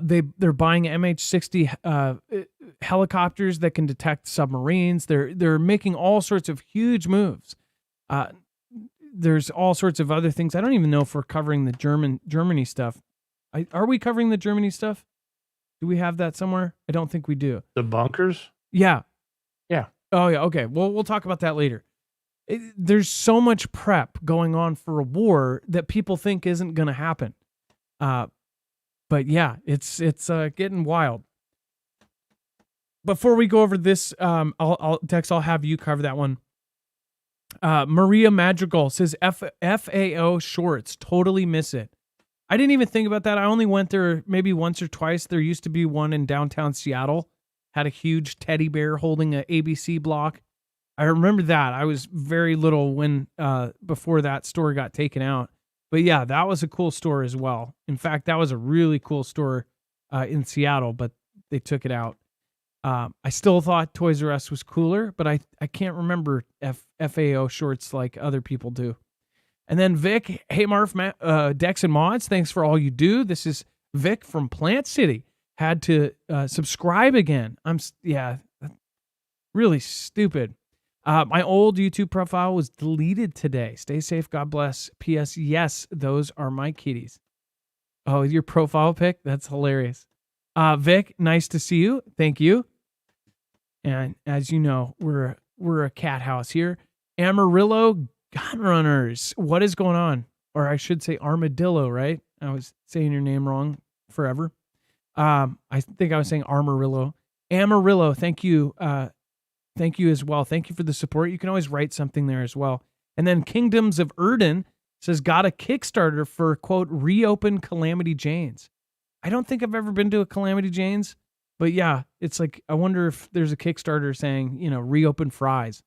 They're buying MH-60 helicopters that can detect submarines. They're making all sorts of huge moves. There's all sorts of other things. I don't even know if we're covering the Germany stuff. Are we covering the Germany stuff? Do we have that somewhere? I don't think we do. The bunkers? Yeah. Yeah. Oh, yeah. Okay. Well, we'll talk about that later. There's so much prep going on for a war that people think isn't going to happen. But yeah, it's getting wild. Before we go over this, Dex, I'll have you cover that one. Maria Madrigal says FAO shorts, totally miss it. I didn't even think about that. I only went there maybe once or twice. There used to be one in downtown Seattle, had a huge teddy bear holding an ABC block. I remember that. I was very little when before that store got taken out. But yeah, that was a cool store as well. In fact, that was a really cool store in Seattle, but they took it out. I still thought Toys R Us was cooler, but I can't remember FAO shorts like other people do. And then Vic, hey Marf, Dex and Mods, thanks for all you do. This is Vic from Plant City. Had to subscribe again. Really stupid. My old YouTube profile was deleted today. Stay safe. God bless. P.S. Yes, those are my kitties. Oh, your profile pic? That's hilarious. Vic, nice to see you. Thank you. And as you know, we're a cat house here. Amarillo Gunrunners. What is going on? Or I should say Armadillo, right? I was saying your name wrong forever. I think I was saying Armarillo. Amarillo, thank you. Thank you as well. Thank you for the support. You can always write something there as well. And then Kingdoms of Erden says, got a Kickstarter for, quote, reopen Calamity Jane's. I don't think I've ever been to a Calamity Jane's, but yeah, it's like, I wonder if there's a Kickstarter saying, reopen fries.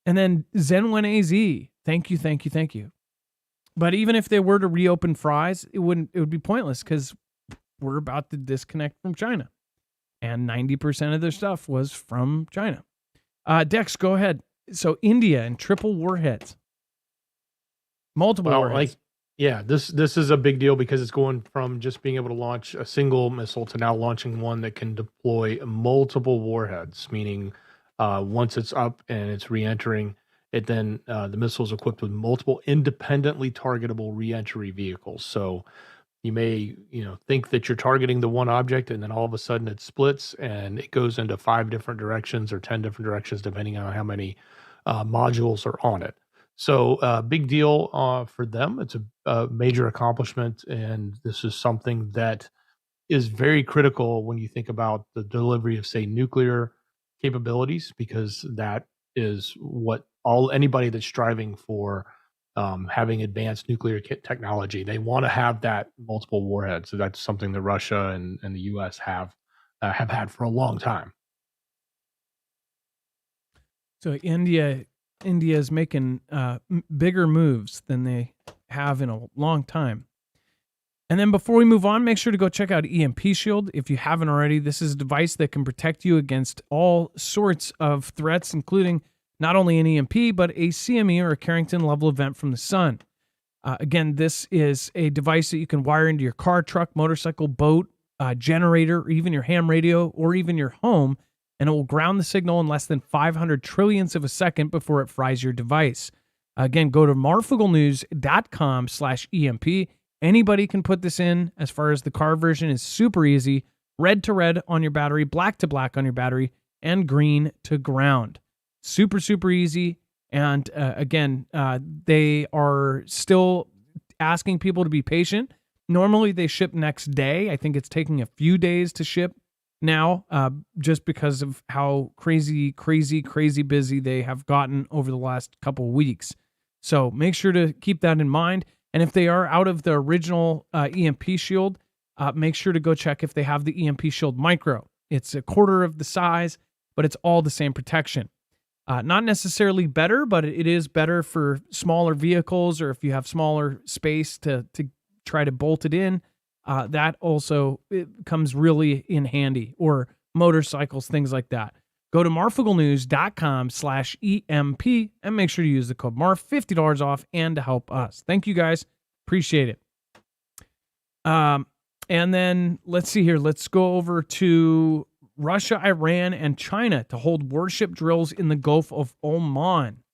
And then Zen1AZ, thank you. But even if they were to reopen fries, it would be pointless because we're about to disconnect from China. And 90% of their stuff was from China. Dex, go ahead. So India and triple warheads. Multiple warheads. This is a big deal because it's going from just being able to launch a single missile to now launching one that can deploy multiple warheads, meaning once it's up and it's re-entering, the missile is equipped with multiple independently targetable re-entry vehicles. So You may, think that you're targeting the one object, and then all of a sudden it splits and it goes into 5 different directions or 10 different directions, depending on how many modules are on it. So, big deal for them. It's a major accomplishment, and this is something that is very critical when you think about the delivery of, say, nuclear capabilities, because that is what anybody that's striving for having advanced nuclear technology, they want to have that multiple warheads. So that's something that Russia and the U.S. have had for a long time. So India is making bigger moves than they have in a long time. And then before we move on, make sure to go check out EMP Shield if you haven't already. This is a device that can protect you against all sorts of threats, including not only an EMP, but a CME or a Carrington level event from the sun. Again, this is a device that you can wire into your car, truck, motorcycle, boat, generator, or even your ham radio, or even your home, and it will ground the signal in less than 500 trillionths of a second before it fries your device. Again, go to marfooglenews.com/EMP. Anybody can put this in. As far as the car version is super easy. Red to red on your battery, black to black on your battery, and green to ground. Super, super easy. And again, they are still asking people to be patient. Normally they ship next day. I think it's taking a few days to ship now, just because of how crazy busy they have gotten over the last couple of weeks. So make sure to keep that in mind. And if they are out of the original EMP Shield, make sure to go check if they have the EMP Shield Micro. It's a quarter of the size, but it's all the same protection. Not necessarily better, but it is better for smaller vehicles, or if you have smaller space to try to bolt it in. That also comes really in handy, or motorcycles, things like that. Go to marfooglenews.com/EMP and make sure to use the code MARF, $50 off, and to help us. Thank you guys. Appreciate it. And then let's see here. Let's go over to Russia, Iran, and China to hold warship drills in the Gulf of Oman.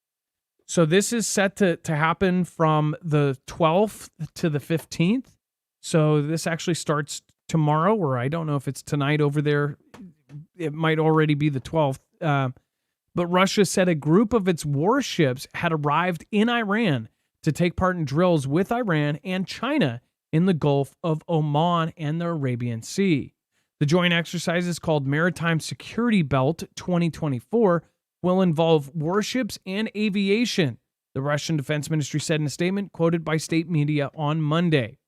So this is set to happen from the 12th to the 15th. So this actually starts tomorrow, or I don't know if it's tonight over there. It might already be the 12th. But Russia said a group of its warships had arrived in Iran to take part in drills with Iran and China in the Gulf of Oman and the Arabian Sea. The joint exercises, called Maritime Security Belt 2024, will involve warships and aviation, the Russian Defense Ministry said in a statement quoted by state media on Monday.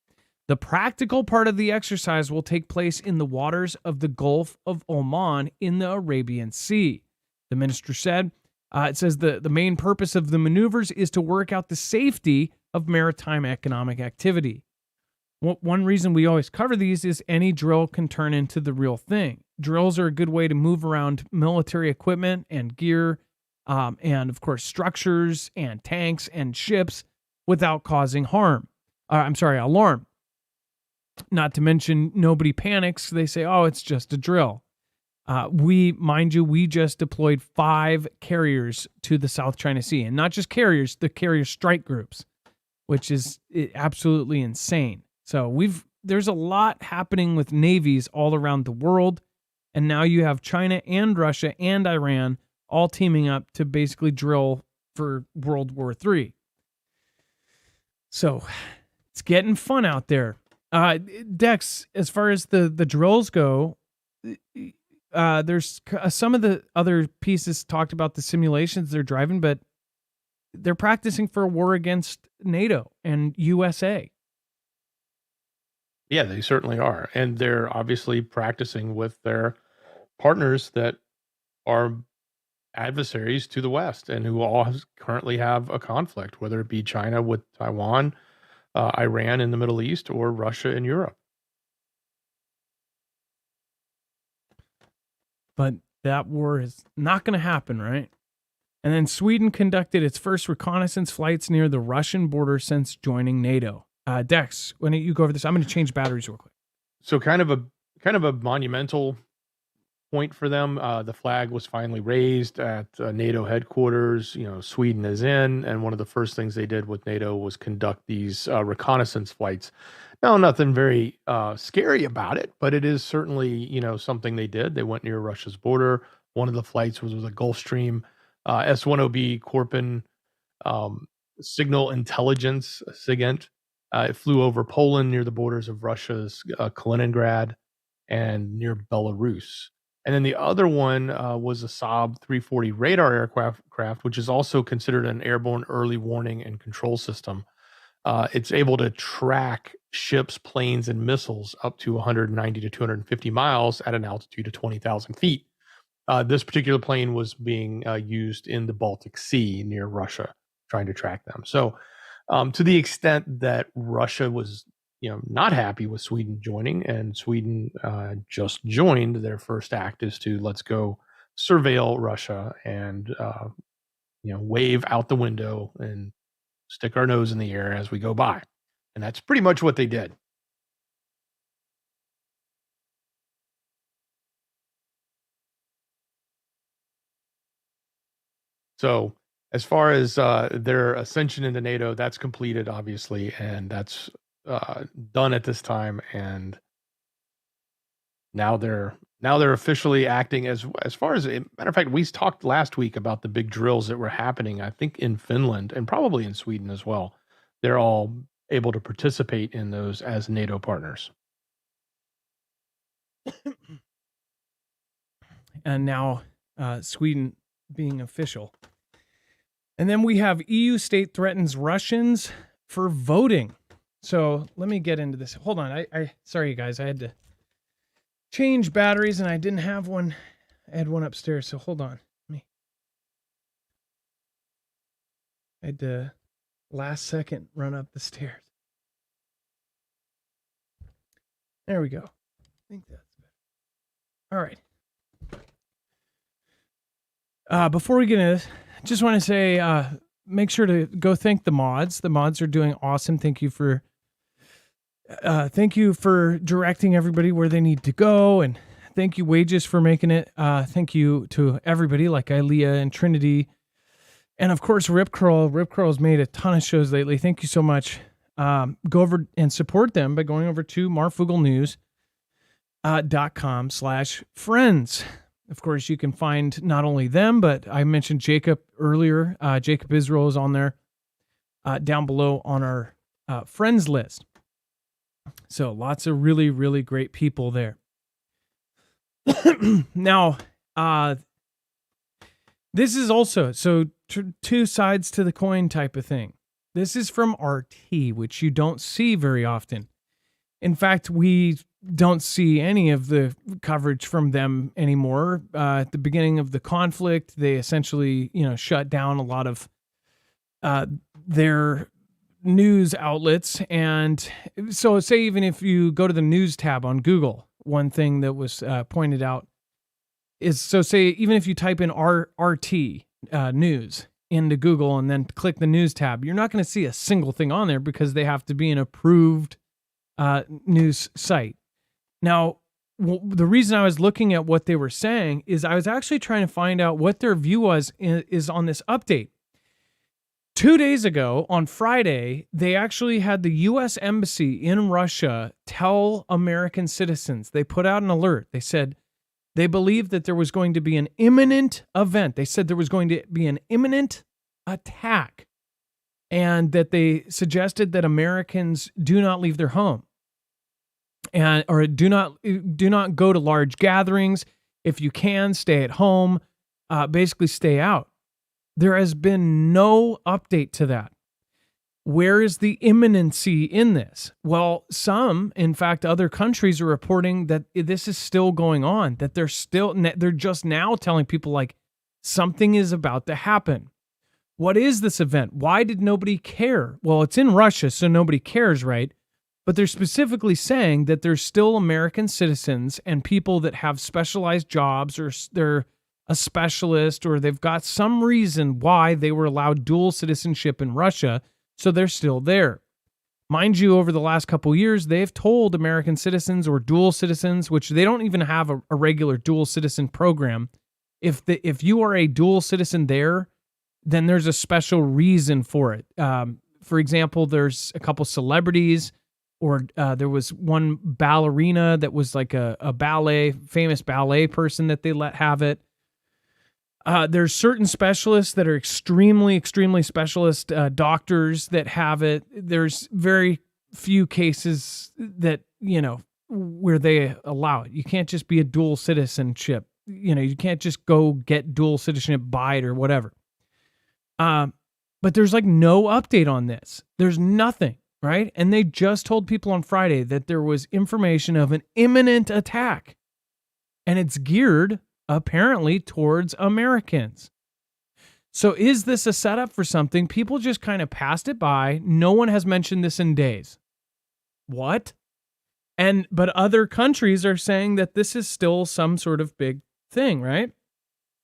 The practical part of the exercise will take place in the waters of the Gulf of Oman in the Arabian Sea. The minister said, it says the main purpose of the maneuvers is to work out the safety of maritime economic activity. One reason we always cover these is any drill can turn into the real thing. Drills are a good way to move around military equipment and gear, and of course structures and tanks and ships without causing alarm. Not to mention, nobody panics. They say, oh, it's just a drill. We just deployed 5 carriers to the South China Sea, and not just carriers, the carrier strike groups, which is absolutely insane. So there's a lot happening with navies all around the world. And now you have China and Russia and Iran all teaming up to basically drill for World War III. So it's getting fun out there. Dex, as far as the drills go, there's some of the other pieces talked about the simulations they're driving, but they're practicing for a war against NATO and USA. Yeah, they certainly are. And they're obviously practicing with their partners that are adversaries to the West and who all currently have a conflict, whether it be China with Taiwan, Iran in the Middle East, or Russia in Europe. But that war is not going to happen, right? And then Sweden conducted its first reconnaissance flights near the Russian border since joining NATO. Dex, why don't you go over this? I'm going to change batteries real quick. So kind of a monumental point for them. The flag was finally raised at NATO headquarters. Sweden is in, and one of the first things they did with NATO was conduct these reconnaissance flights. Now, nothing very scary about it, but it is certainly, something they did. They went near Russia's border. One of the flights was a Gulfstream S-1OB Korpin signal intelligence SIGINT. It flew over Poland near the borders of Russia's Kaliningrad and near Belarus. And then the other one was a Saab 340 radar aircraft, which is also considered an airborne early warning and control system. It's able to track ships, planes, and missiles up to 190 to 250 miles at an altitude of 20,000 feet. This particular plane was being used in the Baltic Sea near Russia, trying to track them. So, to the extent that Russia was, not happy with Sweden joining, and Sweden just joined, their first act is to let's go surveil Russia and wave out the window and stick our nose in the air as we go by, and that's pretty much what they did. So, as far as their ascension into NATO, that's completed, obviously, and that's done at this time. And now they're officially acting as far as matter of fact, we talked last week about the big drills that were happening. I think in Finland and probably in Sweden as well. They're all able to participate in those as NATO partners. And now Sweden being official. And then we have EU state threatens Russians for voting. So let me get into this. Hold on. I sorry, you guys. I had to change batteries and I didn't have one. I had one upstairs. So hold on. I had to last second run up the stairs. There we go. I think that's better. All right. Before we get into this, just want to say, make sure to go thank the mods. The mods are doing awesome. Thank you for directing everybody where they need to go, and thank you Wages for making it. Thank you to everybody like Ilea and Trinity, and of course Rip Curl. Rip Curl's made a ton of shows lately. Thank you so much. Go over and support them by going over to marfooglenews.com/friends. Of course, you can find not only them, but I mentioned Jacob earlier. Jacob Israel is on there down below on our friends list. So lots of really, really great people there. Now, this is also, two sides to the coin type of thing. This is from RT, which you don't see very often. In fact, we don't see any of the coverage from them anymore. At the beginning of the conflict, they essentially, shut down a lot of their news outlets. And so say even if you go to the news tab on Google, one thing that was pointed out is, so say even if you type in RT news into Google and then click the news tab, you're not going to see a single thing on there because they have to be an approved news site. Now, the reason I was looking at what they were saying is I was actually trying to find out what their view is on this update. 2 days ago, on Friday, they actually had the U.S. Embassy in Russia tell American citizens, they put out an alert. They said they believed that there was going to be an imminent event. They said there was going to be an imminent attack, and that they suggested that Americans do not leave their home. Or do not go to large gatherings. If you can, stay at home. Basically, stay out. There has been no update to that. Where is the imminency in this? Well, in fact, other countries are reporting that this is still going on. That they're just now telling people like something is about to happen. What is this event? Why did nobody care? Well, it's in Russia, so nobody cares, right? But they're specifically saying that there's still American citizens and people that have specialized jobs, or they're a specialist, or they've got some reason why they were allowed dual citizenship in Russia, so they're still there. Mind you, over the last couple years, they've told American citizens or dual citizens, which they don't even have a regular dual citizen program. If you are a dual citizen there, then there's a special reason for it. For example, there's a couple celebrities, or there was one ballerina that was like a famous ballet person that they let have it. There's certain specialists that are extremely specialist doctors that have it. There's very few cases that, where they allow it. You can't just be a dual citizenship. You can't just go get dual citizenship by it or whatever. But there's like no update on this. There's nothing, right? And they just told people on Friday that there was information of an imminent attack. And it's geared apparently towards Americans. So is this a setup for something? People just kind of passed it by. No one has mentioned this in days. What? But other countries are saying that this is still some sort of big thing, right?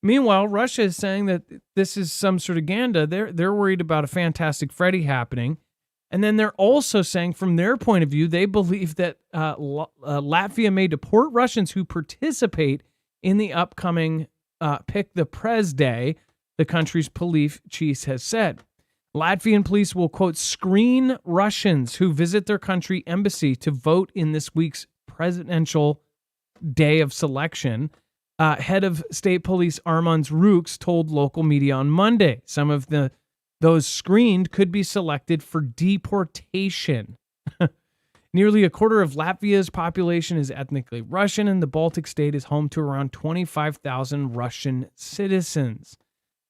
Meanwhile, Russia is saying that this is some sort of ganda. They're worried about a Fantastic Freddy happening. And then they're also saying, from their point of view, they believe that Latvia may deport Russians who participate in the upcoming Pick the Prez Day, the country's police chief has said. Latvian police will, quote, screen Russians who visit their country embassy to vote in this week's presidential day of selection. Head of state police Armand Rooks told local media on Monday. Some of those screened could be selected for deportation. Nearly a quarter of Latvia's population is ethnically Russian, and the Baltic state is home to around 25,000 Russian citizens.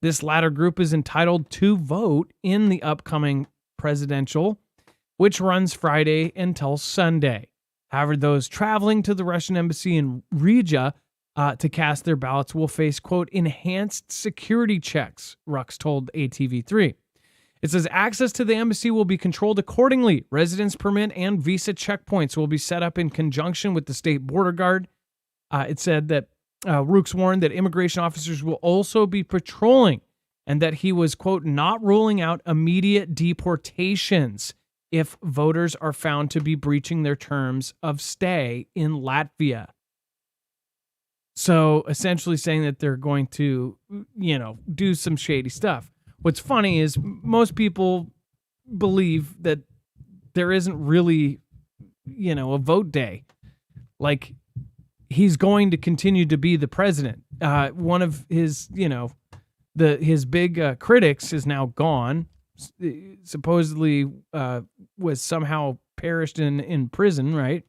This latter group is entitled to vote in the upcoming presidential, which runs Friday until Sunday. However, those traveling to the Russian embassy in Riga to cast their ballots will face, quote, enhanced security checks, Rux told ATV3. It says access to the embassy will be controlled accordingly. Residence permit and visa checkpoints will be set up in conjunction with the state border guard. It said that Rooks warned that immigration officers will also be patrolling and that he was, quote, not ruling out immediate deportations if voters are found to be breaching their terms of stay in Latvia. So essentially saying that they're going to, do some shady stuff. What's funny is most people believe that there isn't really, a vote day. Like, he's going to continue to be the president. One of his, his big critics is now gone. Supposedly was somehow perished in prison, right?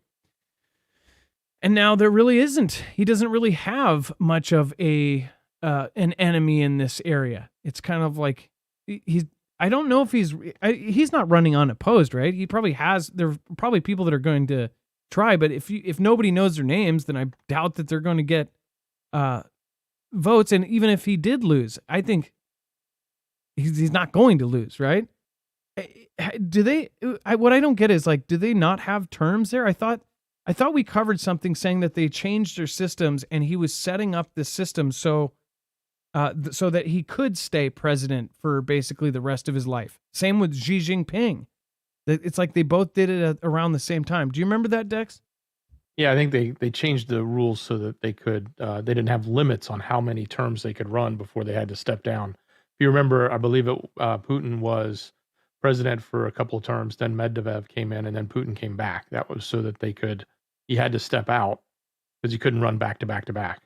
And now there really isn't. He doesn't really have much of an enemy in this area. It's kind of like I don't know if he's not running unopposed, right? He probably has. There are probably people that are going to try, but if nobody knows their names, then I doubt that they're going to get votes. And even if he did lose, I think he's not going to lose, right? Do they? What I don't get is, like, do they not have terms there? I thought we covered something saying that they changed their systems and he was setting up the system so that he could stay president for basically the rest of his life. Same with Xi Jinping. It's like they both did it around the same time. Do you remember that, Dex? Yeah, I think they changed the rules so that they didn't have limits on how many terms they could run before they had to step down. If you remember, I believe Putin was president for a couple of terms, then Medvedev came in, and then Putin came back. That was so that he had to step out because he couldn't run back to back to back.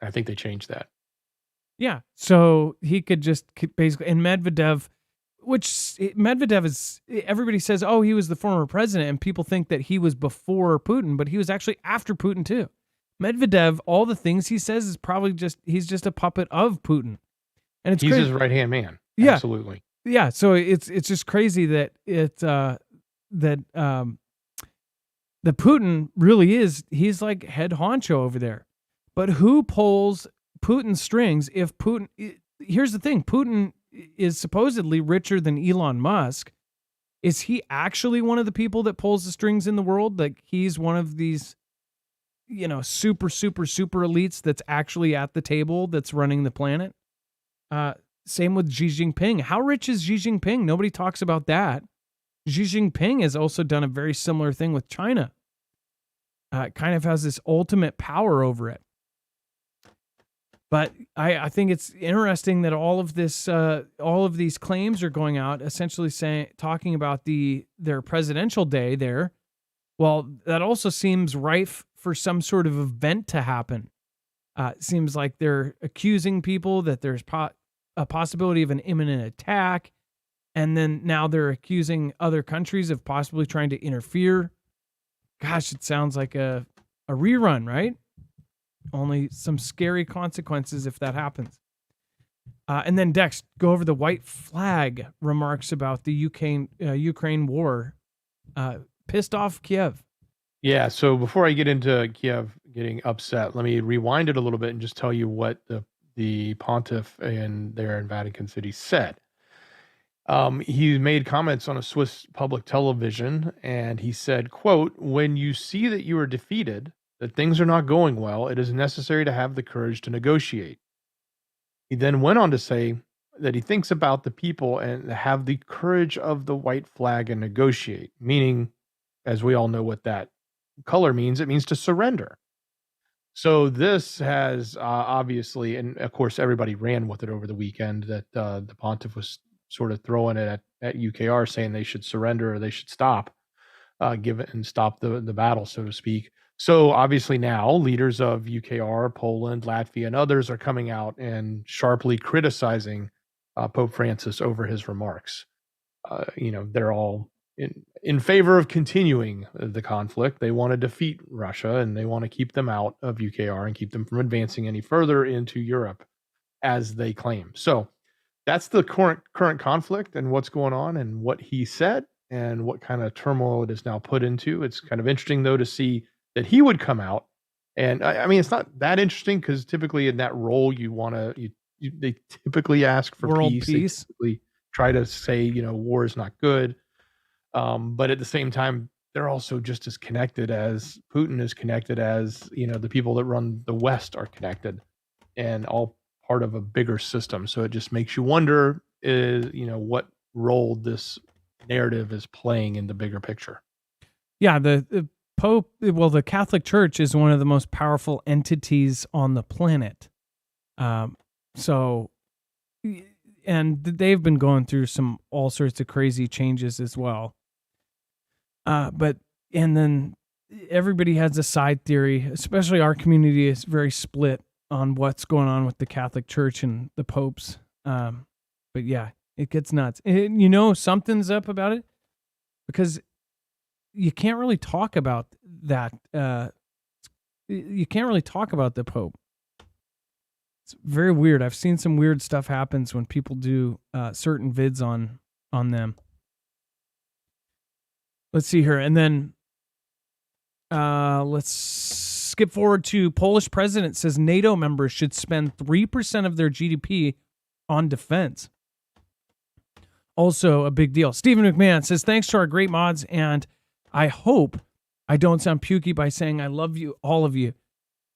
I think they changed that. Yeah, so he could just basically, and Medvedev is, everybody says, oh, he was the former president, and people think that he was before Putin, but he was actually after Putin too. Medvedev, all the things he says is probably he's just a puppet of Putin. And he's his right-hand man. Yeah. Absolutely. Yeah, so it's just crazy that that Putin really is, he's like head honcho over there. But who pulls Putin's strings if Putin, here's the thing, Putin is supposedly richer than Elon Musk. Is he actually one of the people that pulls the strings in the world? Like, he's one of these, super elites that's actually at the table that's running the planet? Same with Xi Jinping. How rich is Xi Jinping? Nobody talks about that. Xi Jinping has also done a very similar thing with China. It kind of has this ultimate power over it. But I think it's interesting that all of these claims are going out, essentially talking about their presidential day there. Well, that also seems rife for some sort of event to happen. It seems like they're accusing people that there's a possibility of an imminent attack. And then now they're accusing other countries of possibly trying to interfere. Gosh, it sounds like a rerun, right? Only some scary consequences if that happens. And then Dex, go over the white flag remarks about the Ukraine war. Pissed off Kiev. Yeah, so before I get into Kiev getting upset, let me rewind it a little bit and just tell you what the pontiff there in Vatican City said. He made comments on a Swiss public television, and he said, quote, "When you see that you are defeated, that things are not going well, it is necessary to have the courage to negotiate." He then went on to say that he thinks about the people and have the courage of the white flag and negotiate, meaning, as we all know what that color means, it means to surrender. So this has obviously, and of course everybody ran with it over the weekend, that the pontiff was sort of throwing it at UKR, saying they should surrender or they should stop, give it and stop the battle, so to speak. So obviously now leaders of UKR, Poland, Latvia, and others are coming out and sharply criticizing Pope Francis over his remarks. They're all in favor of continuing the conflict. They want to defeat Russia and they want to keep them out of UKR and keep them from advancing any further into Europe, as they claim. So that's the current conflict and what's going on and what he said and what kind of turmoil it is now put into. It's kind of interesting, though, to see that he would come out. And I mean, it's not that interesting because typically in that role, they typically ask for world peace. peace. They typically try to say, war is not good. But at the same time, they're also just as connected as Putin is connected as, the people that run the West are connected, and all part of a bigger system. So it just makes you wonder, what role this narrative is playing in the bigger picture. Yeah, the Pope, the Catholic Church is one of the most powerful entities on the planet. And they've been going through all sorts of crazy changes as well. And then everybody has a side theory, especially our community is very split on what's going on with the Catholic Church and the popes. But yeah, it gets nuts. Something's up about it because you can't really talk about that. You can't really talk about the Pope. It's very weird. I've seen some weird stuff happens when people do certain vids on them. Let's see here. And then let's skip forward to Polish president says NATO members should spend 3% of their GDP on defense. Also a big deal. Stephen McMahon says, thanks to our great mods, and I hope I don't sound pukey by saying I love you, all of you.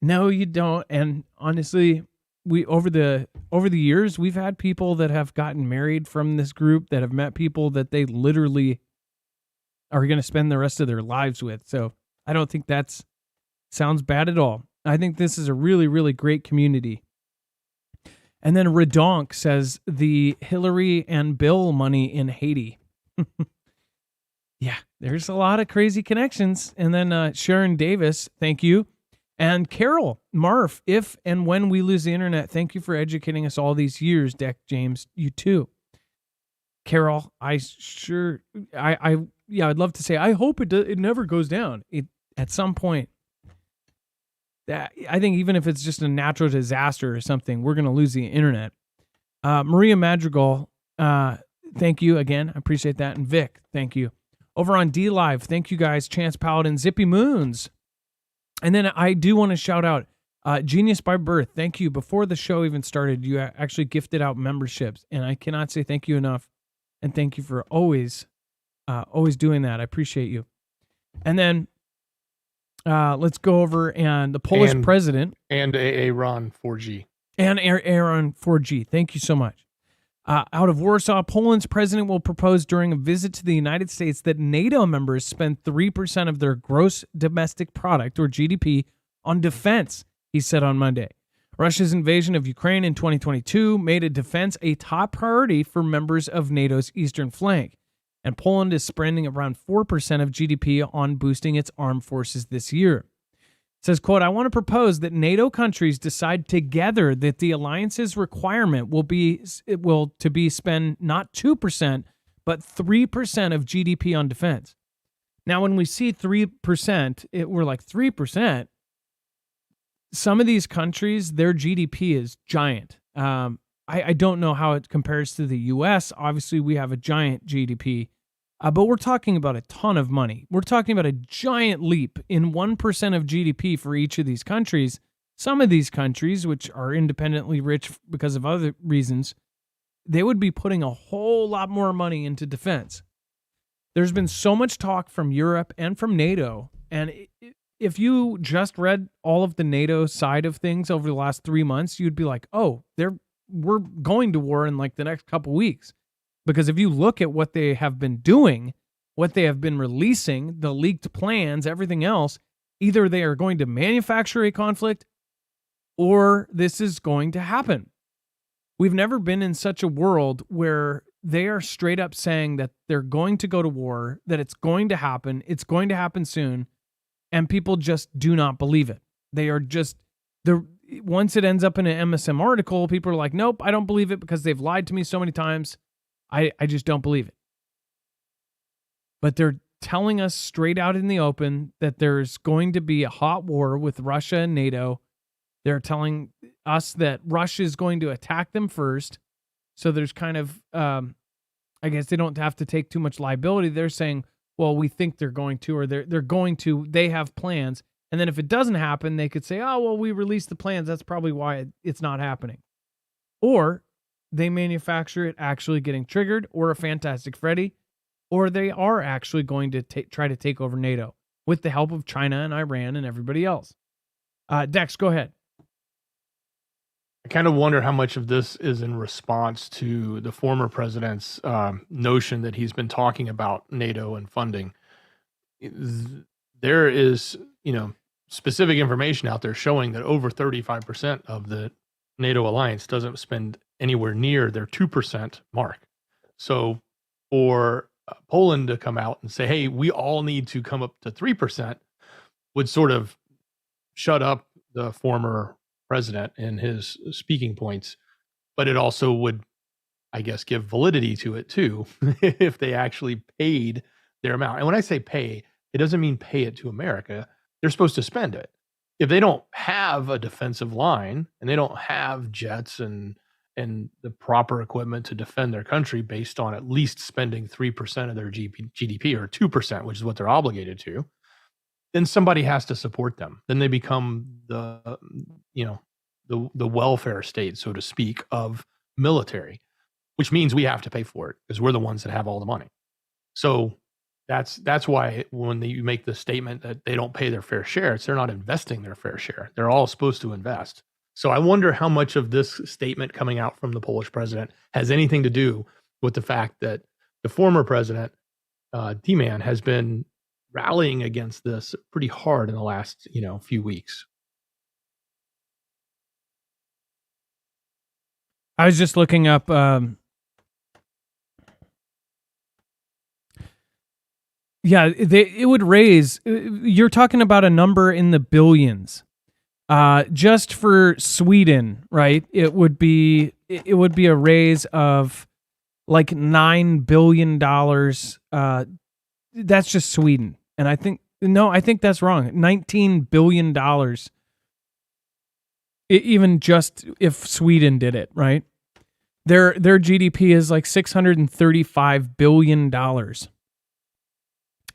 No, you don't. And honestly, we over the years, we've had people that have gotten married from this group that have met people that they literally are going to spend the rest of their lives with. So I don't think that sounds bad at all. I think this is a really, really great community. And then Redonk says the Hillary and Bill money in Haiti. Yeah, there's a lot of crazy connections. And then Sharon Davis, thank you. And Carol, Marf, if and when we lose the internet, thank you for educating us all these years, Deck James, you too. Carol, I'd love to say, I hope it never goes down. At some point, I think even if it's just a natural disaster or something, we're going to lose the internet. Maria Madrigal, thank you again. I appreciate that. And Vic, thank you. Over on D Live, thank you guys, Chance Paladin, Zippy Moons. And then I do want to shout out Genius by Birth. Thank you. Before the show even started, you actually gifted out memberships, and I cannot say thank you enough. And thank you for always doing that. I appreciate you. And then let's go over and the Polish president and Aaron 4G and Aaron 4G. Thank you so much. Out of Warsaw, Poland's president will propose during a visit to the United States that NATO members spend 3% of their gross domestic product, or GDP, on defense, he said on Monday. Russia's invasion of Ukraine in 2022 made defense a top priority for members of NATO's eastern flank, and Poland is spending around 4% of GDP on boosting its armed forces this year. It says, quote, I want to propose that NATO countries decide together that the alliance's requirement will be spend not 2%, but 3% of GDP on defense. Now, when we see 3%, we're like 3%. Some of these countries, their GDP is giant. I don't know how it compares to the U.S. Obviously, we have a giant GDP. But we're talking about a ton of money. We're talking about a giant leap in 1% of GDP for each of these countries. Some of these countries, which are independently rich because of other reasons, they would be putting a whole lot more money into defense. There's been so much talk from Europe and from NATO. And if you just read all of the NATO side of things over the last 3 months, you'd be like, oh, we're going to war in like the next couple weeks. Because if you look at what they have been doing, what they have been releasing, the leaked plans, everything else, either they are going to manufacture a conflict or this is going to happen. We've never been in such a world where they are straight up saying that they're going to go to war, that it's going to happen soon, and people just do not believe it. They are just, once it ends up in an MSM article, people are like, nope, I don't believe it because they've lied to me so many times. I just don't believe it. But they're telling us straight out in the open that there's going to be a hot war with Russia and NATO. They're telling us that Russia is going to attack them first. So there's kind of, I guess they don't have to take too much liability. They're saying, well, we think they're going to, or they're going to, they have plans. And then if it doesn't happen, they could say, oh, well, we released the plans. That's probably why it's not happening. Or they manufacture it actually getting triggered, or a Fantastic Freddy, or they are actually going to try to take over NATO with the help of China and Iran and everybody else. Dex, go ahead. I kind of wonder how much of this is in response to the former president's notion that he's been talking about NATO and funding. There is, specific information out there showing that over 35% of the NATO alliance doesn't spend anywhere near their 2% mark. So for Poland to come out and say, hey, we all need to come up to 3% would sort of shut up the former president in his speaking points. But it also would, I guess, give validity to it too, if they actually paid their amount. And when I say pay, it doesn't mean pay it to America. They're supposed to spend it. If they don't have a defensive line and they don't have jets and the proper equipment to defend their country based on at least spending 3% of their GDP or 2%, which is what they're obligated to, then somebody has to support them. Then they become the welfare state, so to speak, of military, which means we have to pay for it because we're the ones that have all the money. So that's why when you make the statement that they don't pay their fair share, they're not investing their fair share. They're all supposed to invest. So I wonder how much of this statement coming out from the Polish president has anything to do with the fact that the former president, D-Man, has been rallying against this pretty hard in the last, few weeks. I was just looking up it would raise, you're talking about a number in the billions. Just for Sweden, right? It would be a raise of like $9 billion. That's just Sweden. And I think that's wrong. $19 billion. Even just if Sweden did it, right? Their GDP is like $635 billion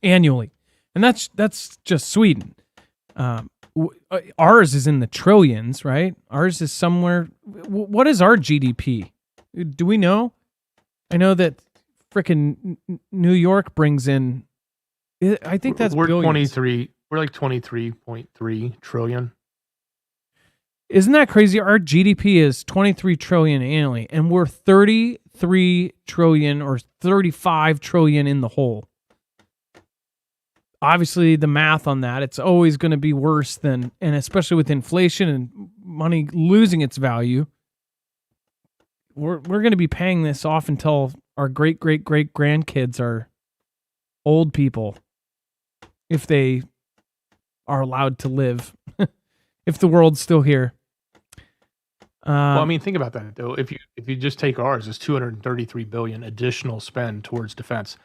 annually. And that's just Sweden. Ours is in the trillions, right? Ours is somewhere. What is our GDP? Do we know? I know that frickin' New York brings in. I think that's we're billions. 23. We're like 23.3 trillion. Isn't that crazy? Our GDP is 23 trillion annually, and we're 30 33 trillion or 35 trillion in the hole. Obviously, the math on that, it's always going to be worse than, and especially with inflation and money losing its value, we're going to be paying this off until our great grandkids are old people, if they are allowed to live, if the world's still here. Well, I mean, think about that though. If you just take ours, it's 233 billion additional spend towards defense.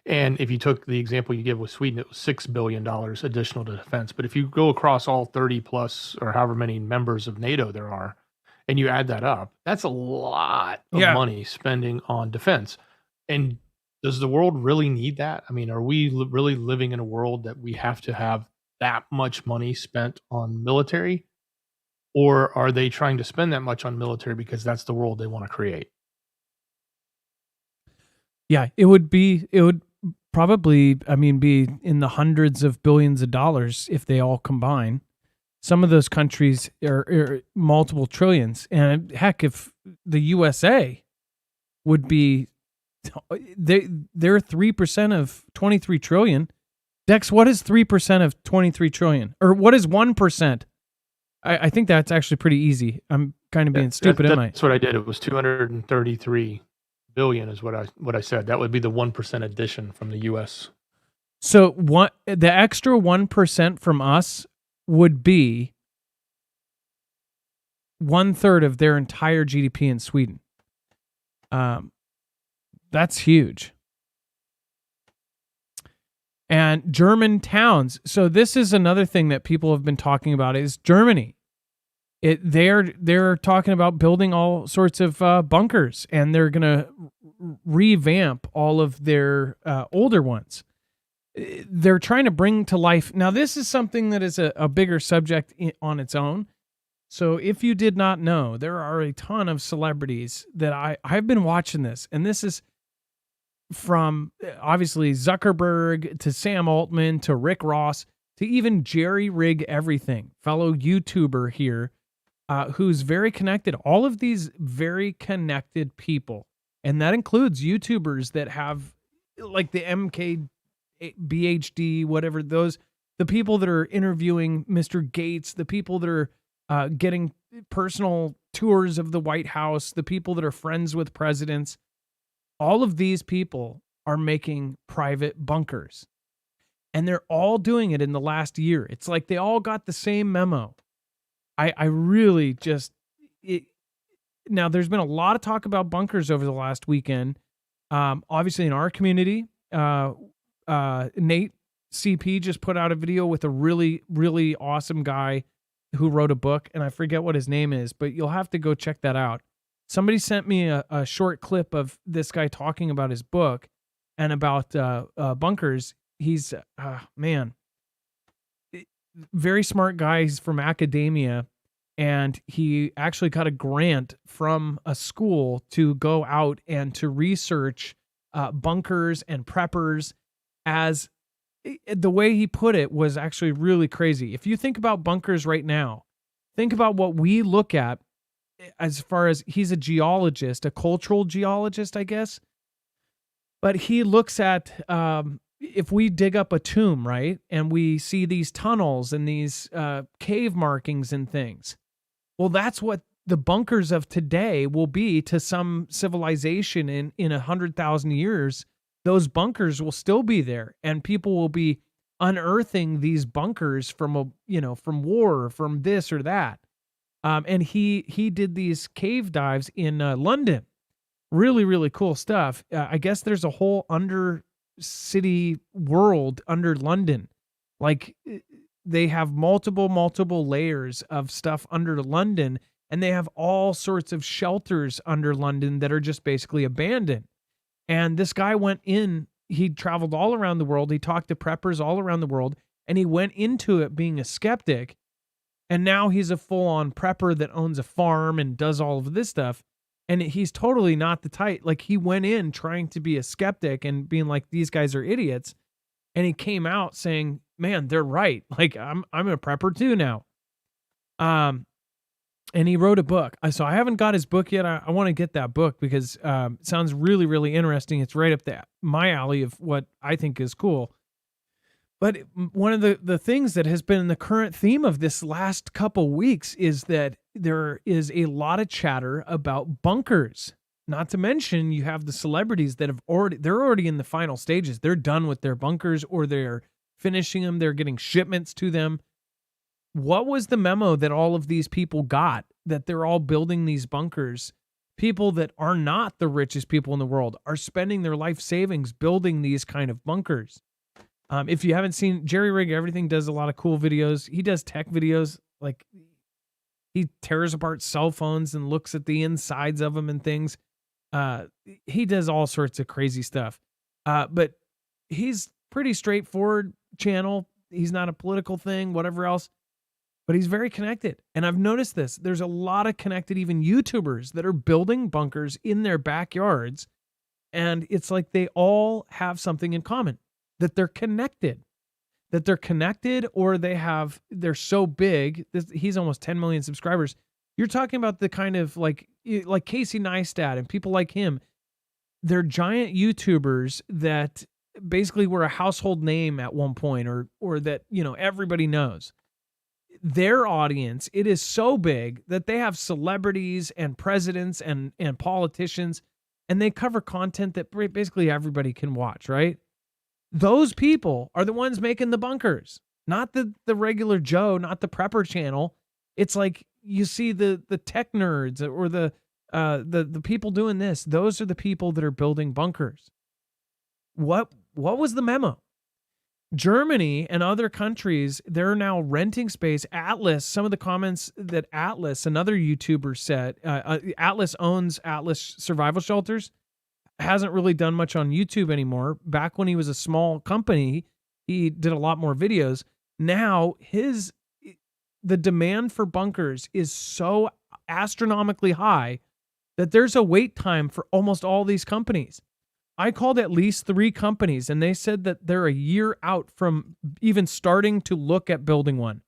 And if you took the example you give with Sweden, it was $6 billion additional to defense. But if you go across all 30 plus or however many members of NATO there are, and you add that up, that's a lot of money spending on defense. And does the world really need that? I mean, are we really living in a world that we have to have that much money spent on military? Or are they trying to spend that much on military because that's the world they want to create? Yeah, it would probably, I mean, be in the hundreds of billions of dollars if they all combine. Some of those countries are multiple trillions. And heck, if the USA would be, they're 3% of 23 trillion. Dex, what is 3% of 23 trillion? Or what is 1%? I think that's actually pretty easy. I'm kind of being stupid, am I? That's what I did. It was 233 billion is what I said. That would be the 1% addition from the US. So the extra 1% from us would be 1/3 of their entire GDP in Sweden. That's huge. And German towns. So this is another thing that people have been talking about is Germany. They're talking about building all sorts of bunkers, and they're going to revamp all of their older ones. They're trying to bring to life. Now, this is something that is a bigger subject on its own. So if you did not know, there are a ton of celebrities that I've been watching this, and this is from obviously Zuckerberg to Sam Altman to Rick Ross to even Jerry Rig Everything, fellow YouTuber here, who's very connected. All of these very connected people, and that includes YouTubers that have like the MKBHD, whatever those, the people that are interviewing Mr. Gates, the people that are getting personal tours of the White House, the people that are friends with presidents. All of these people are making private bunkers, and they're all doing it in the last year. It's like they all got the same memo. I really just, now there's been a lot of talk about bunkers over the last weekend. Obviously in our community, Nate CP just put out a video with a really, really awesome guy who wrote a book, and I forget what his name is, but you'll have to go check that out. Somebody sent me a short clip of this guy talking about his book and about bunkers. He's, very smart guy. He's from academia, and he actually got a grant from a school to go out and to research bunkers and preppers. As the way he put it was actually really crazy. If you think about bunkers right now, think about what we look at. As far as he's a geologist, a cultural geologist, I guess. But he looks at, if we dig up a tomb, right? And we see these tunnels and these cave markings and things. Well, that's what the bunkers of today will be to some civilization in 100,000 years. Those bunkers will still be there, and people will be unearthing these bunkers from from war, from this or that. And he did these cave dives in London. Really, really cool stuff. I guess there's a whole city world under London. Like they have multiple layers of stuff under London, and they have all sorts of shelters under London that are just basically abandoned. And this guy went in, he traveled all around the world. He talked to preppers all around the world, and he went into it being a skeptic. And now he's a full-on prepper that owns a farm and does all of this stuff. And he's totally not the type. Like, he went in trying to be a skeptic and being like, these guys are idiots. And he came out saying, man, they're right. Like, I'm a prepper too now. And he wrote a book. So I haven't got his book yet. I want to get that book because it sounds really, really interesting. It's right up my alley of what I think is cool. But one of the things that has been the current theme of this last couple weeks is that there is a lot of chatter about bunkers. Not to mention you have the celebrities that they're already in the final stages. They're done with their bunkers or they're finishing them. They're getting shipments to them. What was the memo that all of these people got that they're all building these bunkers? People that are not the richest people in the world are spending their life savings building these kind of bunkers. If you haven't seen Jerry Rig Everything, does a lot of cool videos. He does tech videos. Like he tears apart cell phones and looks at the insides of them and things. He does all sorts of crazy stuff. But he's pretty straightforward channel. He's not a political thing, whatever else. But he's very connected. And I've noticed this. There's a lot of connected even YouTubers that are building bunkers in their backyards. And it's like they all have something in common. That they're connected. Or they're so big. He's almost 10 million subscribers. You're talking about the kind of like Casey Neistat and people like him. They're giant YouTubers that basically were a household name at one point or that, everybody knows. Their audience, it is so big that they have celebrities and presidents and politicians, and they cover content that basically everybody can watch, right? Those people are the ones making the bunkers, not the regular Joe, not the prepper channel. It's like you see the tech nerds or the people doing this. Those are the people that are building bunkers. What was the memo? Germany and other countries, they're now renting space. Atlas, some of the comments that Atlas, another YouTuber said, Atlas owns Atlas Survival Shelters, hasn't really done much on YouTube anymore. Back when he was a small company, he did a lot more videos. Now the demand for bunkers is so astronomically high that there's a wait time for almost all these companies. I called at least 3 companies and they said that they're a year out from even starting to look at building one.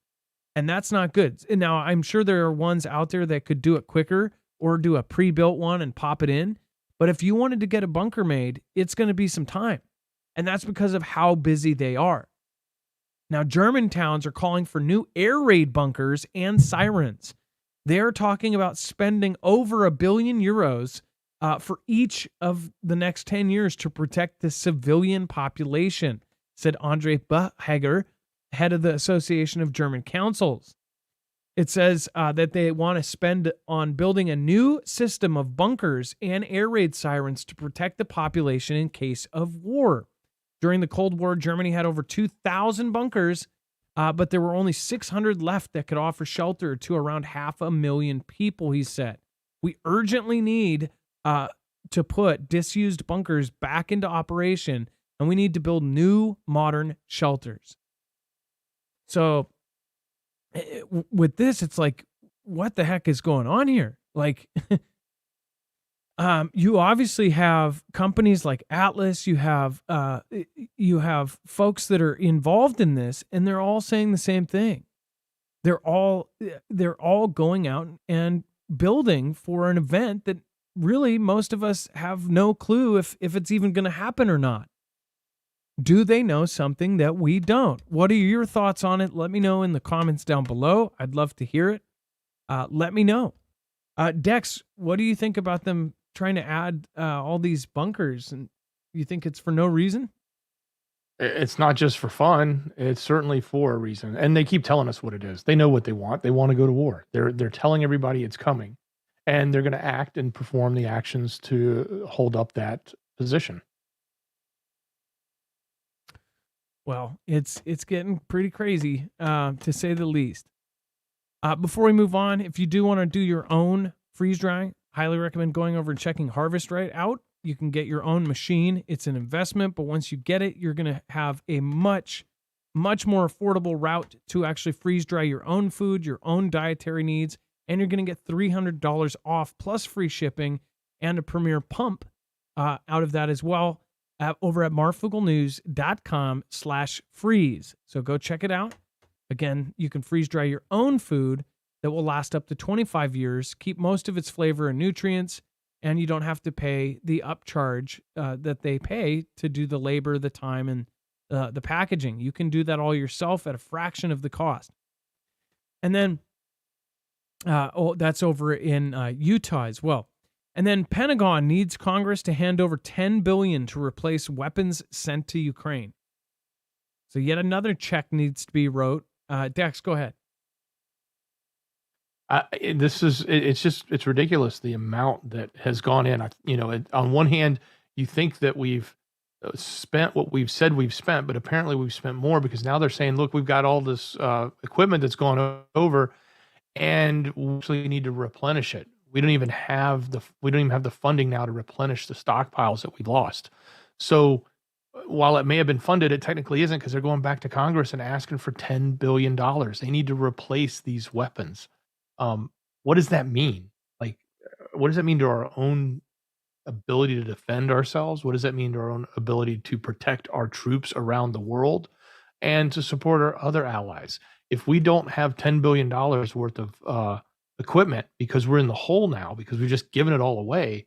And that's not good. And now I'm sure there are ones out there that could do it quicker or do a pre-built one and pop it in. But if you wanted to get a bunker made, it's going to be some time. And that's because of how busy they are. Now, German towns are calling for new air raid bunkers and sirens. They're talking about spending over €1 billion for each of the next 10 years to protect the civilian population, said Andre Buchhager, head of the Association of German Councils. It says that they want to spend on building a new system of bunkers and air raid sirens to protect the population in case of war. During the Cold War, Germany had over 2,000 bunkers, but there were only 600 left that could offer shelter to around 500,000 people, he said. We urgently need to put disused bunkers back into operation, and we need to build new modern shelters. So with this, it's like, what the heck is going on here? Like, you obviously have companies like Atlas, you have folks that are involved in this, and they're all saying the same thing. They're all going out and building for an event that really most of us have no clue if it's even going to happen or not. Do they know something that we don't? What are your thoughts on it? Let me know in the comments down below. I'd love to hear it. Let me know. Dex, what do you think about them trying to add all these bunkers? And you think it's for no reason? It's not just for fun. It's certainly for a reason. And they keep telling us what it is. They know what they want. They want to go to war. They're telling everybody it's coming. And they're going to act and perform the actions to hold up that position. Well, it's getting pretty crazy, to say the least. Before we move on, if you do want to do your own freeze drying, highly recommend going over and checking Harvest Right out. You can get your own machine. It's an investment, but once you get it, you're going to have a much, much more affordable route to actually freeze dry your own food, your own dietary needs, and you're going to get $300 off plus free shipping and a premier pump out of that as well. Over at marfooglenews.com/freeze. So go check it out. Again, you can freeze dry your own food that will last up to 25 years, keep most of its flavor and nutrients, and you don't have to pay the upcharge that they pay to do the labor, the time, and the packaging. You can do that all yourself at a fraction of the cost. And then, that's over in Utah as well. And then Pentagon needs Congress to hand over $10 billion to replace weapons sent to Ukraine. So yet another check needs to be wrote. Dex, go ahead. It's ridiculous the amount that has gone in. On one hand, you think that we've spent what we've said we've spent, but apparently we've spent more, because now they're saying, look, we've got all this equipment that's gone over, and we actually need to replenish it. We don't even have the funding now to replenish the stockpiles that we lost. So while it may have been funded, it technically isn't, because they're going back to Congress and asking for $10 billion. They need to replace these weapons. What does that mean? Like, what does that mean to our own ability to defend ourselves? What does that mean to our own ability to protect our troops around the world and to support our other allies? If we don't have $10 billion worth of equipment because we're in the hole now, because we've just given it all away,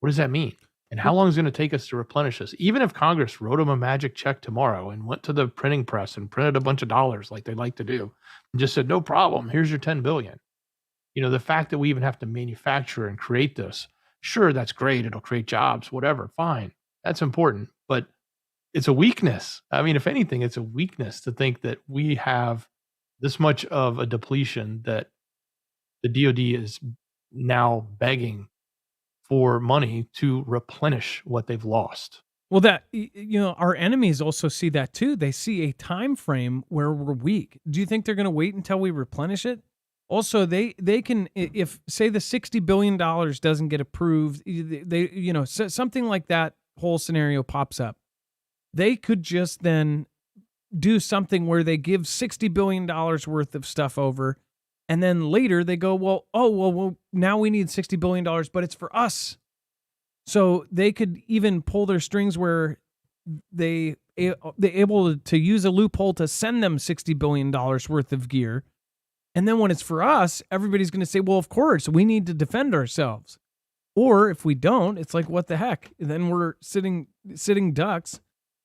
what does that mean? And how long is it going to take us to replenish this? Even if Congress wrote them a magic check tomorrow and went to the printing press and printed a bunch of dollars like they like to do and just said, no problem, here's your 10 billion. The fact that we even have to manufacture and create this, sure, that's great. It'll create jobs, whatever, fine. That's important. But it's a weakness. I mean, if anything, it's a weakness to think that we have this much of a depletion that the DoD is now begging for money to replenish what they've lost. Well, our enemies also see that too. They see a time frame where we're weak. Do you think they're going to wait until we replenish it? Also, they can, if say the $60 billion doesn't get approved, something like that whole scenario pops up, they could just then do something where they give $60 billion worth of stuff over, and then later they go, well, now we need $60 billion, but it's for us. So they could even pull their strings where they're able to use a loophole to send them $60 billion worth of gear. And then when it's for us, everybody's going to say, well, of course, we need to defend ourselves. Or if we don't, it's like, what the heck? Then we're sitting ducks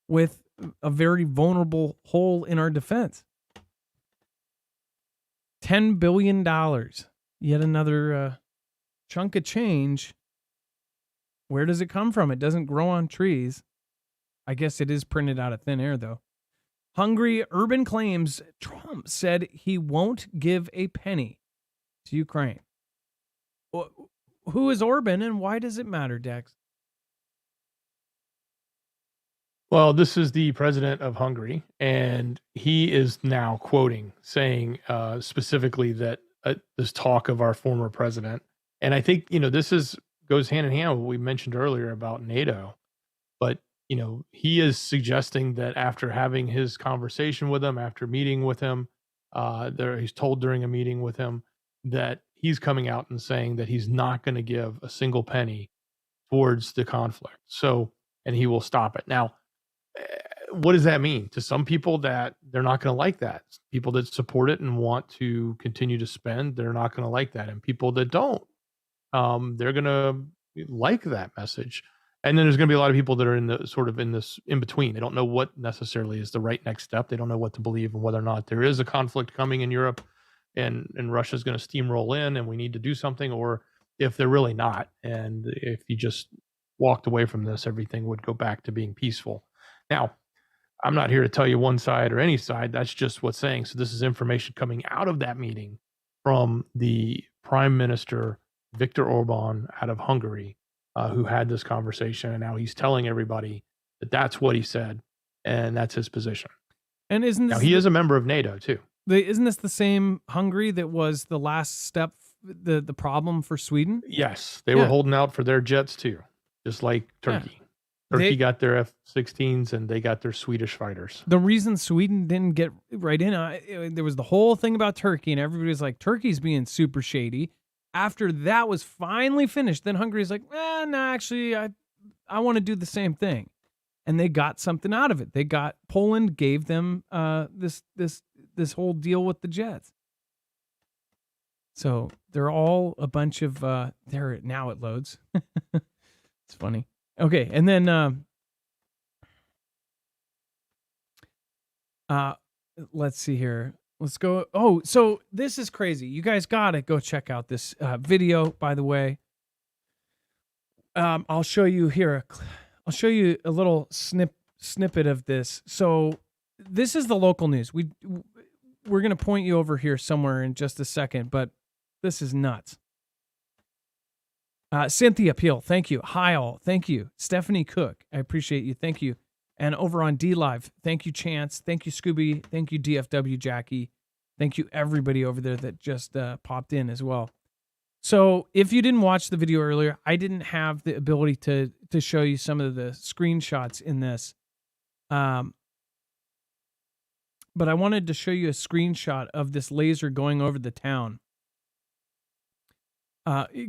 with a very vulnerable hole in our defense. $10 billion. Yet another chunk of change. Where does it come from? It doesn't grow on trees. I guess it is printed out of thin air, though. Hungry Urban claims Trump said he won't give a penny to Ukraine. Who is Orban, and why does it matter, Dex? Well, this is the president of Hungary, and he is now saying specifically that this talk of our former president. And I think, this goes hand in hand with what we mentioned earlier about NATO. But he is suggesting that after having his conversation with him, after meeting with him, he's told during a meeting with him that he's coming out and saying that he's not going to give a single penny towards the conflict. So, and he will stop it. Now, what does that mean? To some people, that they're not going to like that. People that support it and want to continue to spend, they're not going to like that. And people that don't, they're going to like that message. And then there's going to be a lot of people that are in this in between. They don't know what necessarily is the right next step. They don't know what to believe and whether or not there is a conflict coming in Europe and Russia's going to steamroll in and we need to do something, or if they're really not. And if you just walked away from this, everything would go back to being peaceful. Now, I'm not here to tell you one side or any side. That's just what's saying. So this is information coming out of that meeting from the Prime Minister, Viktor Orban, out of Hungary, who had this conversation, and now he's telling everybody that that's what he said, and that's his position. And isn't this he is a member of NATO too? Isn't this the same Hungary that was the last step, the problem for Sweden? Yes, they were holding out for their jets too, just like Turkey. Turkey got their F-16s, and they got their Swedish fighters. The reason Sweden didn't get right in, there was the whole thing about Turkey, and everybody was like, Turkey's being super shady. After that was finally finished, then Hungary's like, no, actually, I want to do the same thing. And they got something out of it. Poland gave them this whole deal with the jets. So they're all a bunch of there now it loads. It's funny. Okay, and then let's see here. Let's go. Oh, so this is crazy. You guys gotta go check out this video, by the way. I'll show you here. I'll show you a little snippet of this. So this is the local news. We're gonna point you over here somewhere in just a second, but this is nuts. Cynthia Peel, thank you. Hi all, thank you. Stephanie Cook, I appreciate you. Thank you. And over on D Live, thank you, Chance. Thank you, Scooby. Thank you, DFW Jackie. Thank you, everybody over there that just popped in as well. So if you didn't watch the video earlier, I didn't have the ability to show you some of the screenshots in this. But I wanted to show you a screenshot of this laser going over the town.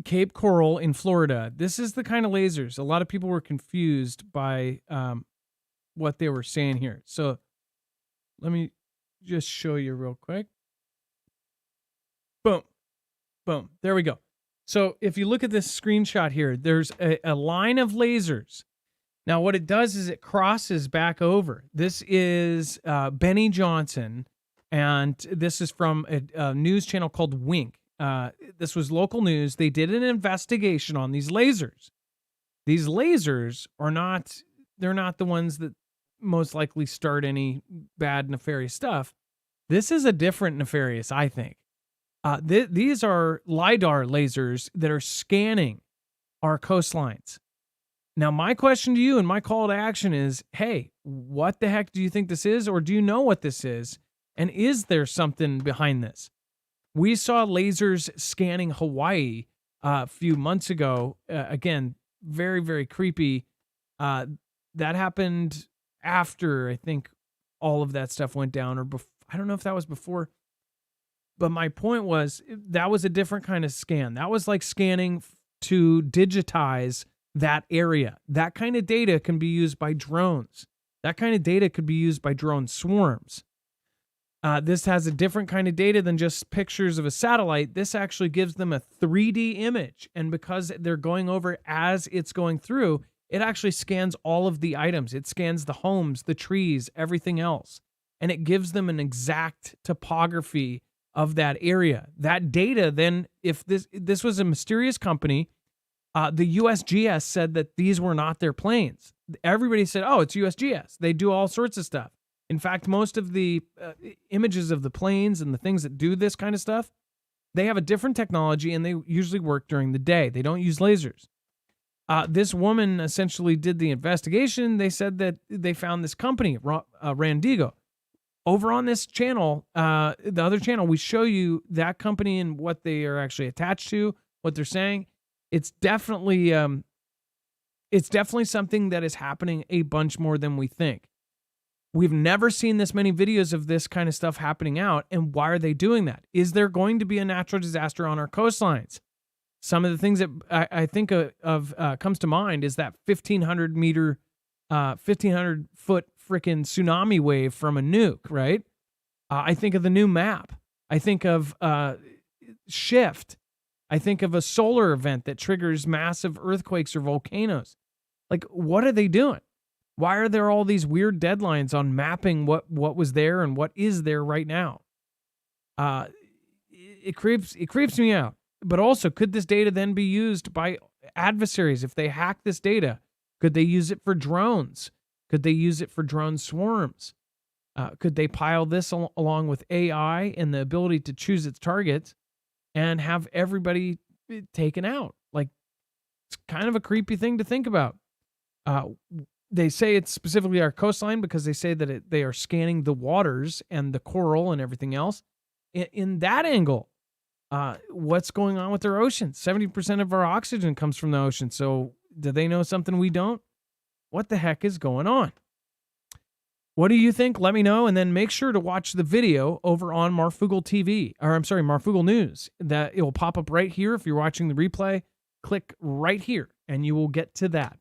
Cape Coral in Florida. This is the kind of lasers. A lot of people were confused by what they were saying here. So let me just show you real quick. Boom. Boom. There we go. So if you look at this screenshot here, there's a line of lasers. Now what it does is it crosses back over. This is Benny Johnson, and this is from a news channel called Wink. This was local news. They did an investigation on these lasers. These lasers they're not the ones that most likely start any bad, nefarious stuff. This is a different nefarious, I think. These are LiDAR lasers that are scanning our coastlines. Now, my question to you and my call to action is, hey, what the heck do you think this is? Or do you know what this is? And is there something behind this? We saw lasers scanning Hawaii a few months ago. Again, very, very creepy. That happened after, I think, all of that stuff went down. Or I don't know if that was before. But my point was, that was a different kind of scan. That was like scanning to digitize that area. That kind of data can be used by drones. That kind of data could be used by drone swarms. This has a different kind of data than just pictures of a satellite. This actually gives them a 3D image. And because they're going over as it's going through, it actually scans all of the items. It scans the homes, the trees, everything else. And it gives them an exact topography of that area. That data then, if this was a mysterious company, the USGS said that these were not their planes. Everybody said, oh, it's USGS. They do all sorts of stuff. In fact, most of the images of the planes and the things that do this kind of stuff, they have a different technology and they usually work during the day. They don't use lasers. This woman essentially did the investigation. They said that they found this company, Randigo. Over on this channel, the other channel, we show you that company and what they are actually attached to, what they're saying. It's definitely something that is happening a bunch more than we think. We've never seen this many videos of this kind of stuff happening out. And why are they doing that? Is there going to be a natural disaster on our coastlines? Some of the things that I think of comes to mind is that 1,500 foot freaking tsunami wave from a nuke, right? I think of the new map. I think of Shift. I think of a solar event that triggers massive earthquakes or volcanoes. Like, what are they doing? Why are there all these weird deadlines on mapping what was there and what is there right now? It creeps me out. But also, could this data then be used by adversaries if they hack this data? Could they use it for drones? Could they use it for drone swarms? Could they pile this along with AI and the ability to choose its targets and have everybody taken out? Like, it's kind of a creepy thing to think about. They say it's specifically our coastline because they say that they are scanning the waters and the coral and everything else. In that angle, what's going on with our oceans? 70% of our oxygen comes from the ocean. So do they know something we don't? What the heck is going on? What do you think? Let me know. And then make sure to watch the video over on Marfoogle TV, or I'm sorry, Marfoogle News. That it will pop up right here. If you're watching the replay, click right here and you will get to that.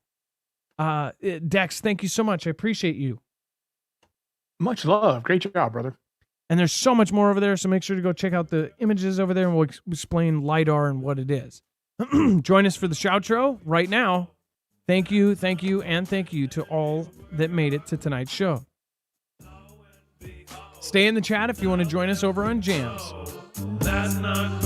Dex, thank you so much. I appreciate you. Much love. Great job, brother. And there's so much more over there, so make sure to go check out the images over there, and we'll explain LiDAR and what it is. Join us for the shoutro right now. Thank you, and thank you to all that made it to tonight's show. Stay in the chat if you want to join us over on Jams. That's not